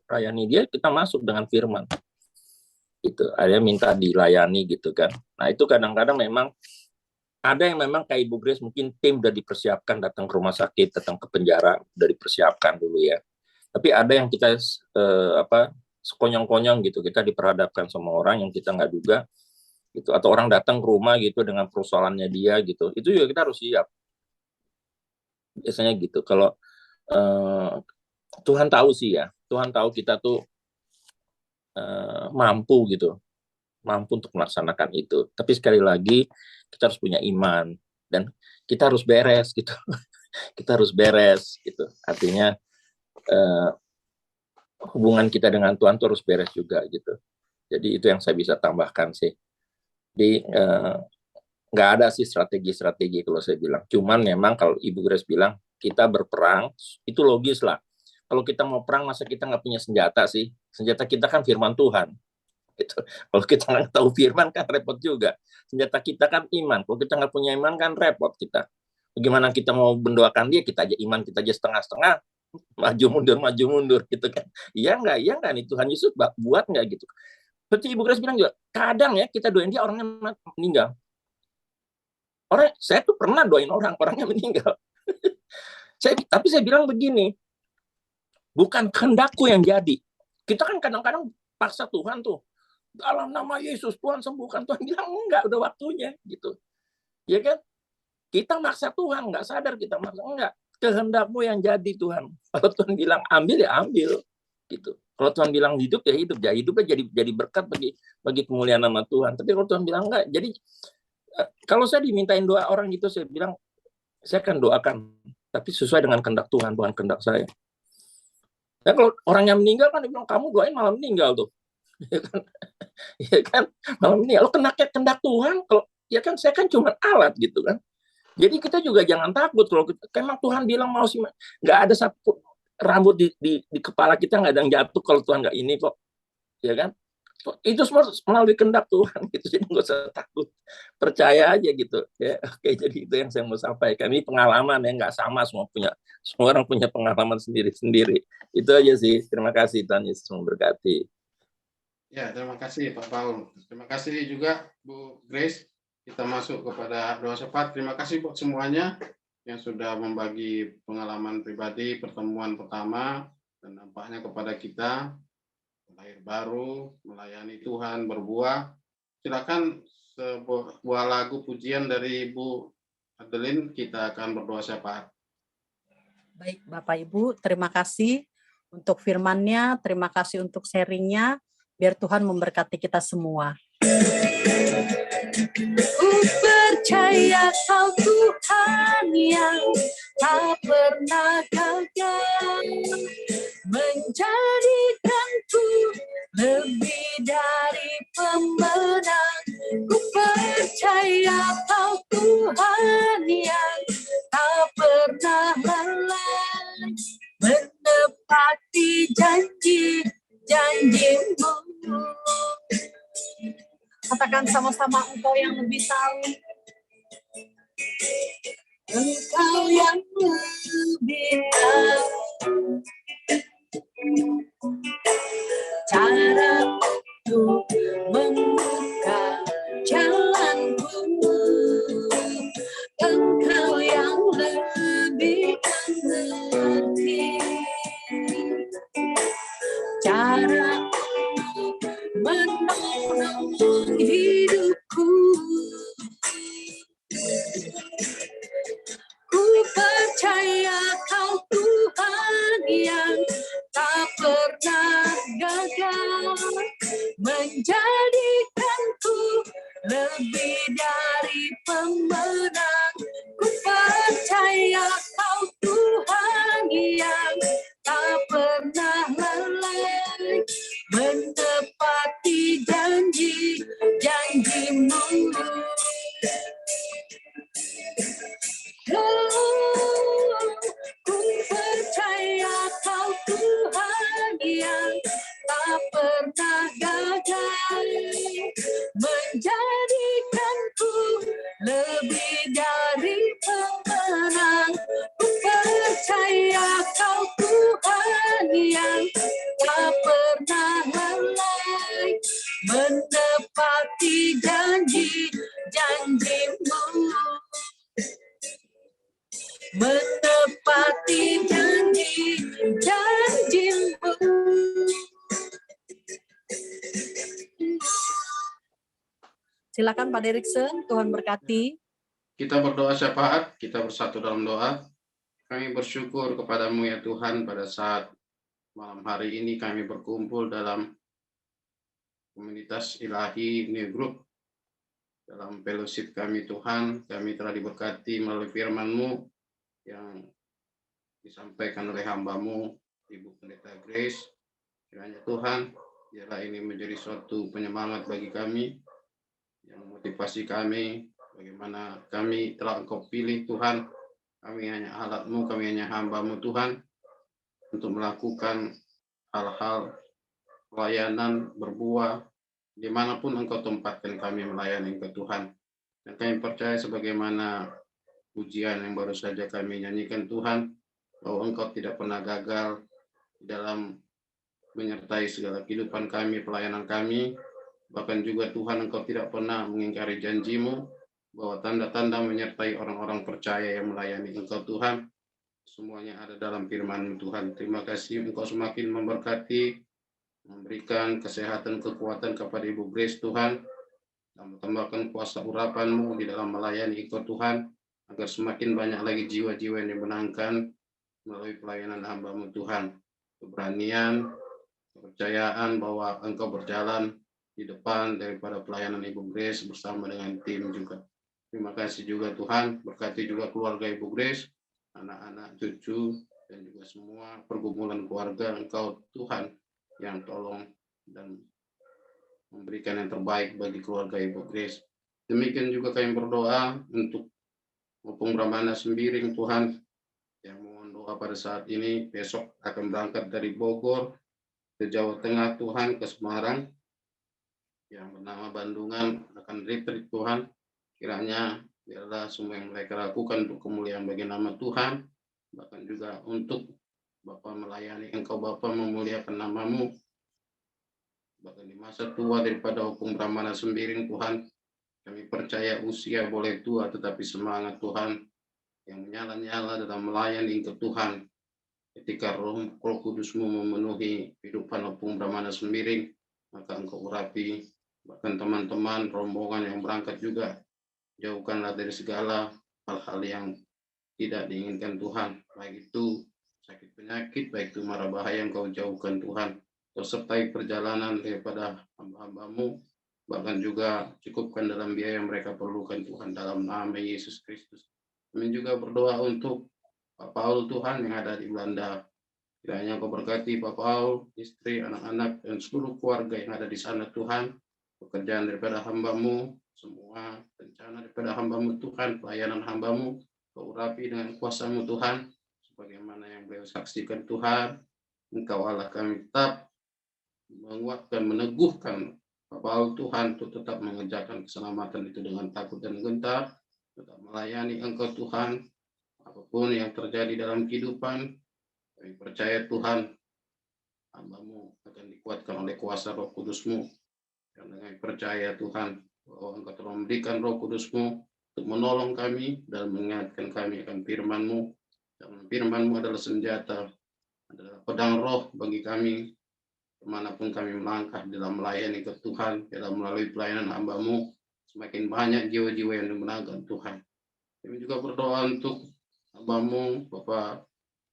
layani dia, kita masuk dengan firman. Itu ada minta dilayani gitu kan. Nah, itu kadang-kadang memang ada yang memang kayak Ibu Grace mungkin tim udah dipersiapkan datang ke rumah sakit, datang ke penjara udah dipersiapkan dulu ya. Tapi ada yang kita sekonyong-konyong gitu, kita diperhadapkan sama orang yang kita nggak duga gitu, atau orang datang ke rumah gitu dengan persoalannya dia gitu. Itu juga kita harus siap. Biasanya gitu. Kalau Tuhan tahu sih ya, Tuhan tahu kita tuh mampu gitu, mampu untuk melaksanakan itu. Tapi sekali lagi kita harus punya iman dan kita harus beres gitu. Kita harus beres gitu. Artinya hubungan kita dengan Tuhan tuh harus beres juga gitu. Jadi itu yang saya bisa tambahkan sih. Jadi nggak ada sih strategi kalau saya bilang. Cuman memang kalau Ibu Grace bilang kita berperang itu logis lah. Kalau kita mau perang masa kita nggak punya senjata sih? Senjata kita kan firman Tuhan. Gitu. Kalau kita nggak tahu firman kan repot juga. Senjata kita kan iman. Kalau kita nggak punya iman kan repot kita. Bagaimana kita mau mendoakan dia? Kita aja iman kita aja setengah-setengah. Maju mundur gitu kan. Iya nggak nih Tuhan Yesus buat nggak gitu. Seperti Ibu Grace bilang juga, kadang ya kita doain dia orangnya meninggal. Saya tuh pernah doain orangnya meninggal. Tapi saya bilang begini, bukan kehendakku yang jadi. Kita kan kadang-kadang paksa Tuhan tuh, dalam nama Yesus Tuhan sembuhkan. Tuhan bilang enggak, udah waktunya gitu. Ya kan? Kita maksa Tuhan, nggak sadar kita maksa. Enggak, kehendakmu yang jadi Tuhan. Kalau Tuhan bilang ambil ya ambil gitu. Kalau Tuhan bilang hidup ya hidup, ya hidupnya jadi berkat bagi kemuliaan nama Tuhan. Tapi kalau Tuhan bilang enggak, jadi kalau saya dimintain doa orang gitu, saya bilang saya akan doakan, tapi sesuai dengan kehendak Tuhan, bukan kehendak saya. Ya kalau orang yang meninggal kan dia bilang kamu doain malah meninggal tuh, ya kan malah meninggal. Lo kehendak Tuhan, kalau ya kan saya kan cuma alat gitu kan. Jadi kita juga jangan takut kalau memang Tuhan bilang mau sih, nggak ada satu rambut di kepala kita nggak ada yang jatuh kalau Tuhan nggak ini kok, ya kan? Itu semua melalui kehendak Tuhan gitu, jadi nggak usah takut, percaya aja gitu ya. Oke, jadi itu yang saya mau sampaikan. Ini pengalaman ya, nggak sama, semua orang punya pengalaman sendiri-sendiri. Itu aja sih. Terima kasih, Tuhan Yesus memberkati. Ya, terima kasih Pak Paul. Terima kasih juga Bu Grace. Kita masuk kepada doa syafaat. Terima kasih buat semuanya. yang sudah membagi pengalaman pribadi pertemuan pertama dan dampaknya kepada kita, lahir baru, melayani Tuhan, berbuah. Silakan sebuah lagu pujian dari Ibu Adeline, kita akan berdoa syafaat. Baik Bapak Ibu, terima kasih untuk firman-Nya, terima kasih untuk sharing-nya, biar Tuhan memberkati kita semua. Ku percaya Kau Tuhan yang tak pernah gagal, menjadikanku lebih dari pemenang. Ku percaya Kau Tuhan yang tak pernah lalai, menepati janji-janji-Mu. Katakan sama-sama, Engkau yang lebih tahu. Engkau yang lebih tahu cara untuk membuka jalanku. Engkau yang lebih mengerti cara menolong hidupku. Ku percaya Kau Tuhan yang tak pernah gagal, menjadikanku lebih dari pemenang. Ku percaya Kau Tuhan yang tak pernah lalai, menepati janji-janji-Mu. Ku percaya Kau Tuhan yang tak pernah gagal, menjadikanku lebih dari pemenang. Ku percaya Kau Tuhan yang tak pernah lalai, menepati janji-janji-Mu. Menepati janji-janji-Mu. Silakan Pak Deriksen, Tuhan berkati. Kita berdoa syafaat, kita bersatu dalam doa. Kami bersyukur kepadamu ya Tuhan, pada saat malam hari ini kami berkumpul dalam komunitas ilahi New Group. Dalam fellowship kami Tuhan, kami telah diberkati melalui firman-Mu yang disampaikan oleh hamba-Mu, Ibu Pendeta Grace. Kiranya Tuhan, biarlah ini menjadi suatu penyemangat bagi kami, yang memotivasi kami, bagaimana kami telah Engkau pilih Tuhan. Kami hanya alat-Mu, kami hanya hamba-Mu Tuhan, untuk melakukan hal-hal pelayanan berbuah, dimanapun Engkau tempatkan kami melayani Engkau Tuhan. Dan kami percaya sebagaimana pujian yang baru saja kami nyanyikan Tuhan, bahwa Engkau tidak pernah gagal di dalam menyertai segala kehidupan kami, pelayanan kami. Bahkan juga Tuhan, Engkau tidak pernah mengingkari janji-Mu, bahwa tanda-tanda menyertai orang-orang percaya yang melayani Engkau Tuhan, semuanya ada dalam firman-Mu Tuhan. Terima kasih Engkau semakin memberkati, memberikan kesehatan, kekuatan kepada Ibu Grace Tuhan, dan tambahkan kuasa urapan-Mu di dalam melayani Engkau Tuhan, agar semakin banyak lagi jiwa-jiwa yang dimenangkan melalui pelayanan hamba-Mu Tuhan. Keberanian, kepercayaan bahwa Engkau berjalan di depan daripada pelayanan Ibu Grace bersama dengan tim juga. Terima kasih juga Tuhan, berkati juga keluarga Ibu Grace, anak-anak, cucu, dan juga semua pergumulan keluarga Engkau Tuhan yang tolong dan memberikan yang terbaik bagi keluarga Ibu Grace. Demikian juga kami berdoa untuk Opung Brahmana Sembiring Tuhan, yang mohon doa pada saat ini, besok akan berangkat dari Bogor ke Jawa Tengah Tuhan, ke Semarang, yang bernama Bandungan, akan retreat Tuhan. Kiranya biarlah semua yang mereka lakukan untuk kemuliaan bagi nama Tuhan, bahkan juga untuk Bapa melayani Engkau, Bapa memuliakan nama-Mu, bahkan di masa tua daripada Opung Brahmana Sembiring Tuhan. Kami percaya usia boleh tua, tetapi semangat Tuhan yang menyala-nyala dalam melayani Engkau Tuhan. Ketika Roh Kudus-Mu memenuhi kehidupan Opung Brahmana Sembiring, maka Engkau urapi bahkan teman-teman rombongan yang berangkat juga. Jauhkanlah dari segala hal-hal yang tidak diinginkan Tuhan, baik itu sakit penyakit, baik itu mara bahaya, Engkau jauhkan Tuhan. Kau sertai perjalanan daripada hamba-hamba-Mu, bahkan juga cukupkan dalam biaya yang mereka perlukan Tuhan, dalam nama Yesus Kristus. Kami juga berdoa untuk Pak Paul Tuhan yang ada di Belanda. Kiranya Kau berkati Pak Paul, istri, anak-anak, dan seluruh keluarga yang ada di sana Tuhan. Pekerjaan daripada hamba-Mu, semua rencana daripada hamba-Mu Tuhan, pelayanan hamba-Mu, Kau urapi dengan kuasa-Mu Tuhan, sebagaimana yang beliau saksikan Tuhan. Engkau Allah kami tetap menguatkan, meneguhkan Pak Paul Tuhan untuk tetap mengerjakan keselamatan itu dengan takut dan gentar, tetap melayani Engkau Tuhan, apapun yang terjadi dalam kehidupan. Kami percaya Tuhan, hamba-Mu akan dikuatkan oleh kuasa Roh Kudus-Mu. Karena kami percaya Tuhan, bahwa Engkau telah memberikan Roh Kudus-Mu untuk menolong kami dan mengingatkan kami akan firman-Mu. Dan firman-Mu adalah senjata, adalah pedang roh bagi kami, kemanapun kami melangkah dalam melayani ke Tuhan, dalam melalui pelayanan hamba-Mu, semakin banyak jiwa-jiwa yang dimenangkan Tuhan. Kami juga berdoa untuk hamba-Mu, Bapak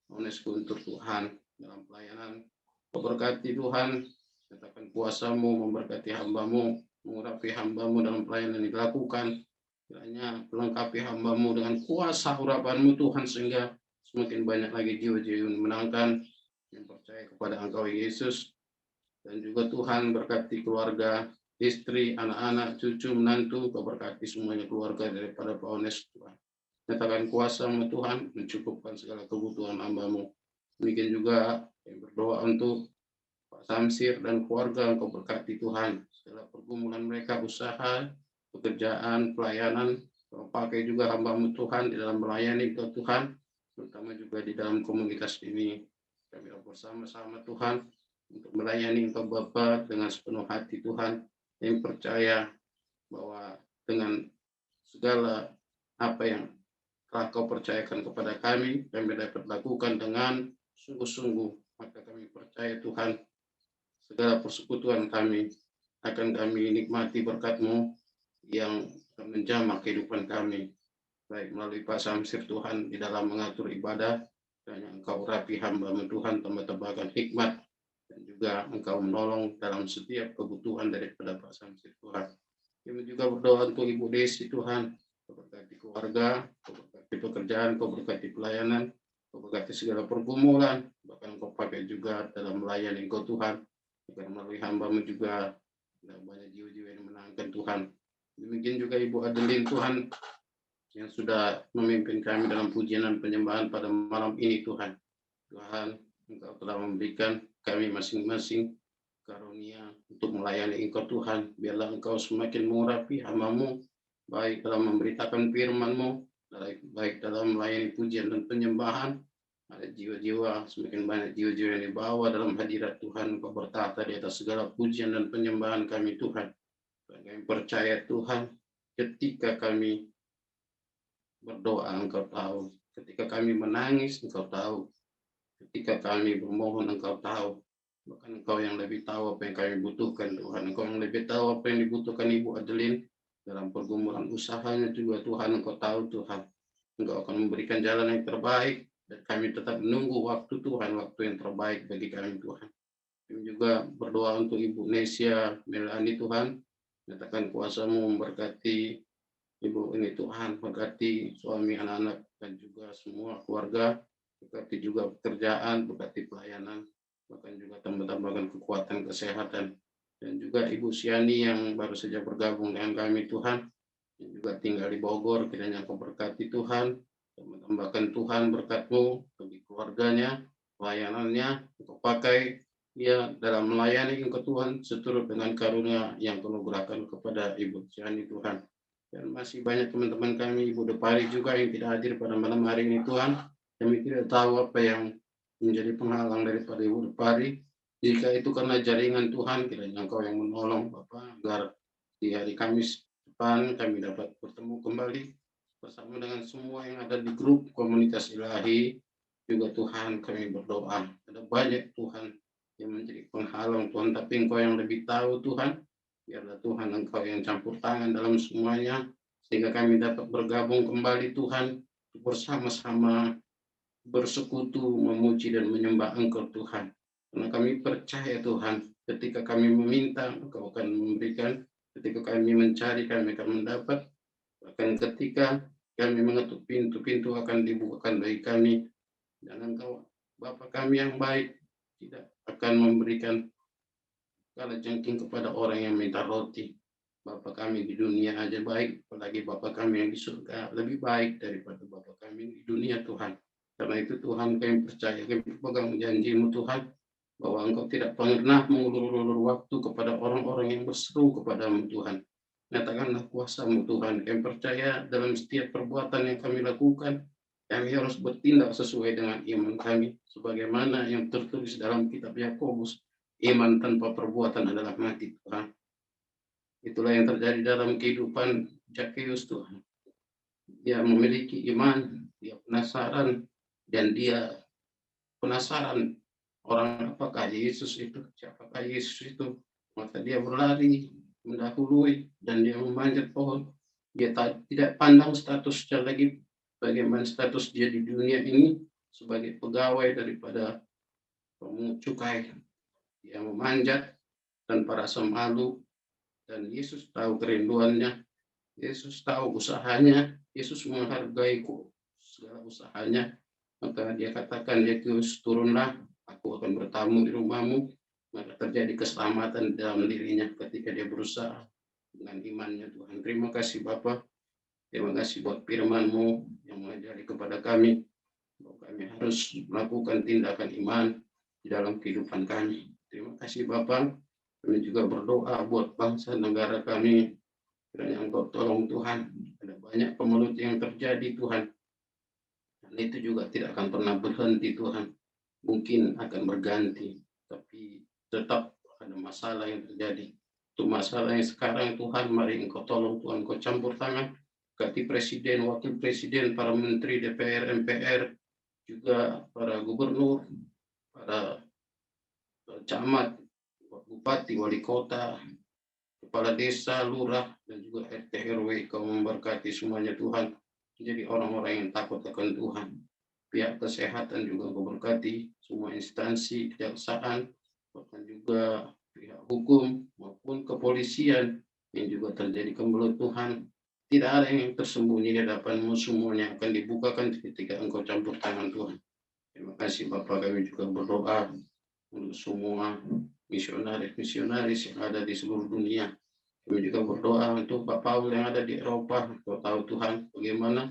Onesku, untuk Tuhan, dalam pelayanan. Kau berkati Tuhan, nyatakan kuasa-Mu, memberkati hamba-Mu, mengurapi hamba-Mu dalam pelayanan yang dilakukan. Kiranya melengkapi hamba-Mu dengan kuasa urapan-Mu Tuhan, sehingga semakin banyak lagi jiwa-jiwa yang dimenangkan, yang percaya kepada Engkau Yesus. Dan juga Tuhan berkati keluarga, istri, anak-anak, cucu, menantu. Kau berkati semuanya keluarga daripada Pak Ones Tuhan. Nyatakan kuasa-Mu Tuhan, mencukupkan segala kebutuhan hamba-Mu. Demikian juga yang berdoa untuk Pak Samsir dan keluarga. Engkau berkati Tuhan, segala pergumulan mereka, usaha, pekerjaan, pelayanan. Kau pakai juga hamba-Mu Tuhan di dalam melayani Engkau Tuhan, terutama juga di dalam komunitas ini. Kami bersama-sama Tuhan untuk melayani Engkau Bapa dengan sepenuh hati Tuhan, yang percaya bahwa dengan segala apa yang telah Kau percayakan kepada kami dapat lakukan dengan sungguh-sungguh. Maka kami percaya Tuhan, segala persekutuan kami akan kami nikmati berkat-Mu yang menjamah kehidupan kami, baik melalui Pak Samsir Tuhan di dalam mengatur ibadah, dan Engkau rapi hamba-Mu Tuhan, tambah-tambahkan hikmat, dan juga Engkau menolong dalam setiap kebutuhan daripada Pak Samsir Tuhan. Kami juga berdoa untuk Ibu Desi Tuhan, Kau berkati keluarga, Kau berkati pekerjaan, Kau berkati pelayanan, Kau berkati segala pergumulan, bahkan Kau pakai juga dalam melayani Engkau Tuhan, agar melalui hamba-Mu juga banyak jiwa-jiwa yang menangkan Tuhan. Demikian juga Ibu Adeline Tuhan, yang sudah memimpin kami dalam pujian dan penyembahan pada malam ini Tuhan. Tuhan, Engkau telah memberikan kami masing-masing karunia untuk melayani Engkau Tuhan. Biarlah Engkau semakin mengurapi hamba-Mu, baik dalam memberitakan firman-Mu, baik dalam melayani pujian dan penyembahan. Ada jiwa-jiwa, semakin banyak jiwa-jiwa yang dibawa dalam hadirat Tuhan. Engkau bertata di atas segala pujian dan penyembahan kami Tuhan. Kami percaya Tuhan, ketika kami berdoa Engkau tahu, ketika kami menangis Engkau tahu, ketika kami bermohon Engkau tahu, bahkan Engkau yang lebih tahu apa yang kami butuhkan Tuhan. Engkau yang lebih tahu apa yang dibutuhkan Ibu Adeline dalam pergumulan usahanya juga Tuhan. Engkau tahu Tuhan, Engkau akan memberikan jalan yang terbaik, dan kami tetap menunggu waktu Tuhan, waktu yang terbaik bagi kami Tuhan. Kami juga berdoa untuk Ibu Nesia Melani Tuhan, nyatakan kuasa-Mu memberkati Ibu ini Tuhan, berkati suami, anak-anak, dan juga semua keluarga, berkati juga pekerjaan, berkati pelayanan, bahkan juga tambah-tambahkan kekuatan kesehatan. Dan juga Ibu Siani yang baru saja bergabung dengan kami Tuhan, yang juga tinggal di Bogor, kiranya Kau berkati Tuhan, tambahkan Tuhan berkat-Mu bagi keluarganya, pelayanannya, Kau pakai dia dalam melayani Engkau Tuhan, seturut dengan karunia yang Kau anugerahkan kepada Ibu Siani Tuhan. Dan masih banyak teman-teman kami, Ibu Depari juga yang tidak hadir pada malam hari ini Tuhan. Kami tidak tahu apa yang menjadi penghalang daripada Ibu Depari. Jika itu karena jaringan Tuhan, kiranya Engkau yang menolong Bapak, agar di hari Kamis depan kami dapat bertemu kembali bersama dengan semua yang ada di grup komunitas ilahi, juga Tuhan kami berdoa. Ada banyak Tuhan yang menjadi penghalang Tuhan, tapi Engkau yang lebih tahu Tuhan. Biarlah Tuhan Engkau yang campur tangan dalam semuanya, sehingga kami dapat bergabung kembali Tuhan, bersama-sama bersekutu, memuji dan menyembah Engkau Tuhan. Karena kami percaya Tuhan, ketika kami meminta, Engkau akan memberikan. Ketika kami mencari, kami akan mendapat. Bahkan ketika kami mengetuk pintu, pintu akan dibukakan bagi kami. Dan Engkau, Bapa kami yang baik, tidak akan memberikan kalajengking kepada orang yang minta roti. Bapa kami di dunia aja baik, apalagi Bapa kami yang di surga lebih baik daripada Bapa kami di dunia Tuhan. Karena itu Tuhan kami percaya, kami pegang janji-Mu Tuhan, bahwa Engkau tidak pernah mengulur-ulur waktu kepada orang-orang yang berseru kepada-Mu Tuhan. Nyatakanlah kuasa-Mu Tuhan. Kami percaya dalam setiap perbuatan yang kami lakukan, kami harus bertindak sesuai dengan iman kami, sebagaimana yang tertulis dalam kitab Yakobus, iman tanpa perbuatan adalah mati Tuhan. Itulah yang terjadi dalam kehidupan Zakheus Tuhan. Dia memiliki iman, dia penasaran, dan dia penasaran orang apakah Yesus itu, siapakah Yesus itu. Maka dia berlari, mendahului, dan dia memanjat pohon. Dia tidak pandang statusnya lagi, bagaimana status dia di dunia ini sebagai pegawai daripada pemungut cukai. Dia memanjat tanpa rasa malu, dan Yesus tahu kerinduannya, Yesus tahu usahanya, Yesus menghargai segala usahanya. Maka dia katakan, Yesus turunlah, aku akan bertamu di rumahmu. Maka terjadi keselamatan dalam dirinya ketika dia berusaha dengan imannya Tuhan. Terima kasih Bapa. Terima kasih buat firman-Mu yang mengajari kepada kami, bahwa kami harus melakukan tindakan iman di dalam kehidupan kami. Terima kasih Bapa. Kami juga berdoa buat bangsa negara kami. Kiranya Engkau tolong Tuhan. Ada banyak pemelut yang terjadi Tuhan. Dan itu juga tidak akan pernah berhenti Tuhan. Mungkin akan berganti. Tapi tetap ada masalah yang terjadi. Itu masalah yang sekarang Tuhan, mari Engkau tolong Tuhan. Engkau campur tangan. Ganti presiden, wakil presiden, para menteri, DPR, MPR, juga para gubernur, para camat, bupati, wali kota, kepala desa, lurah, dan juga RT RW. Kau memberkati semuanya Tuhan. Jadi orang-orang yang takut akan Tuhan. Pihak kesehatan juga Kau berkati, semua instansi, kejaksaan, bahkan juga pihak hukum maupun kepolisian yang juga terjadi kemelut Tuhan. Tidak ada yang tersembunyi di hadapan-Mu, semuanya akan dibukakan ketika Engkau campur tangan Tuhan. Terima kasih Bapak, kami juga berdoa untuk semua misionaris-misionaris yang ada di seluruh dunia. Kami juga berdoa untuk Pak Paul yang ada di Eropa. Kau tahu Tuhan bagaimana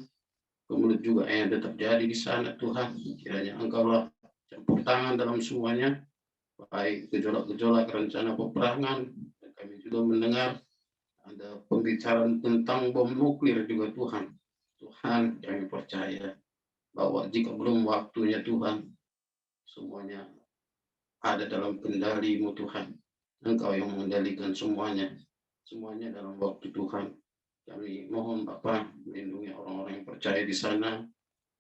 kemudian juga yang ada terjadi di sana Tuhan. Kiranya Engkaulah campur tangan dalam semuanya, baik gejolak-gejolak rencana peperangan. Dan kami juga mendengar ada pembicaraan tentang bom nuklir juga Tuhan. Tuhan, kami percaya bahwa jika belum waktunya Tuhan, semuanya ada dalam kendali-Mu Tuhan. Engkau yang mengendalikan semuanya. Semuanya dalam waktu Tuhan. Kami mohon Bapa melindungi orang-orang yang percaya di sana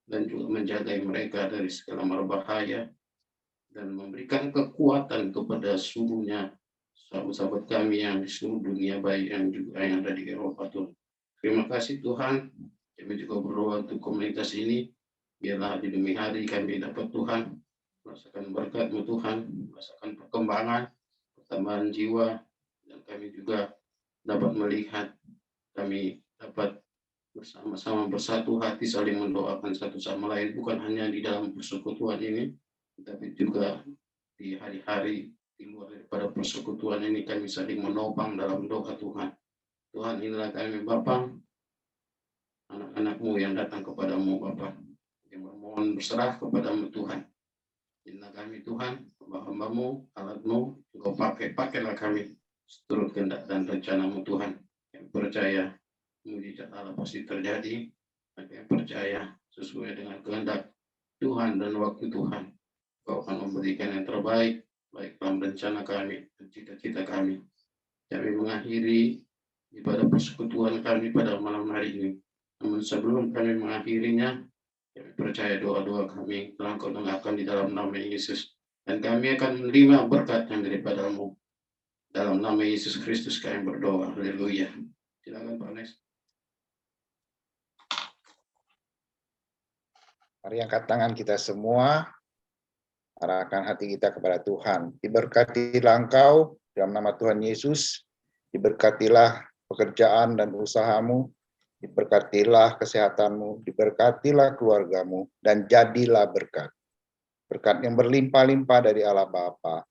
dan juga menjaga mereka dari segala mara bahaya dan memberikan kekuatan kepada seluruhnya sahabat-sahabat kami yang di seluruh dunia, baik yang juga yang ada di Eropa Tuhan. Terima kasih Tuhan. Kami juga berdoa untuk komunitas ini. Biarlah di demi hari kami dapat Tuhan merasakan berkat-Mu Tuhan, merasakan perkembangan, pertambahan jiwa, dan kami juga dapat melihat, kami dapat bersama-sama bersatu hati saling mendoakan satu sama lain, bukan hanya di dalam persekutuan ini, tapi juga di hari-hari di luar daripada persekutuan ini kami saling menopang dalam doa Tuhan. Tuhan, inilah kami Bapa, anak-anak-Mu yang datang kepada-Mu Bapa, yang memohon berserah kepada-Mu Tuhan. Inilah kami Tuhan, hamba-Mu, alat-Mu, Engkau pakailah kami seturut kehendak dan rencana-Mu Tuhan. Yang percaya mujizat Allah pasti terjadi, yang percaya sesuai dengan kehendak Tuhan dan waktu Tuhan. Kau akan memberikan yang terbaik, baik dalam rencana kami dan cita-cita kami. Kami mengakhiri ibadah persekutuan kami pada malam hari ini. Namun sebelum kami mengakhirinya, kami percaya doa-doa kami telah Kau dengarkan di dalam nama Yesus. Dan kami akan menerima berkat yang daripada-Mu. Dalam nama Yesus Kristus kami berdoa. Haleluya. Silakan Pak Nes. Mari angkat tangan kita semua, arahkan hati kita kepada Tuhan. Diberkatilah engkau dalam nama Tuhan Yesus, diberkatilah pekerjaan dan usahamu, diberkatilah kesehatanmu, diberkatilah keluargamu, dan jadilah berkat. Berkat yang berlimpah-limpah dari Allah Bapa.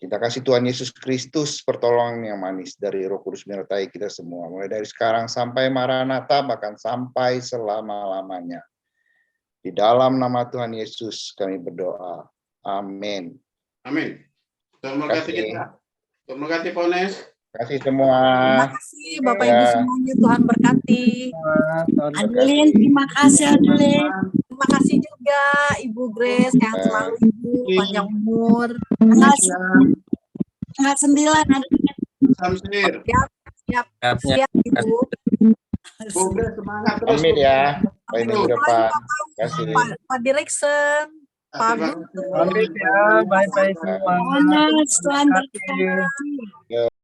Kita kasih Tuhan Yesus Kristus pertolongan yang manis dari Roh Kudus menyertai kita semua. Mulai dari sekarang sampai Maranatha, bahkan sampai selama-lamanya. Di dalam nama Tuhan Yesus kami berdoa. Amin. Amin. Tuhan memberkati kita. Tuhan memberkati Pak Nes. Terima kasih semua. Terima kasih Bapak Ibu semuanya, Tuhan berkati. Adeline, terima kasih Adeline. Terima kasih juga Ibu Grace, sehat selalu Ibu, panjang umur. Tanggal 9 Adeline. Samsir. Siap Ibu. Bu Grace, semangat terus. Amin ya. Baik minggu depan. Terima kasih. Pak Direction, Pak Terima Guntur. kasih. Amin ya, bye-bye semua. Tuhan berkati.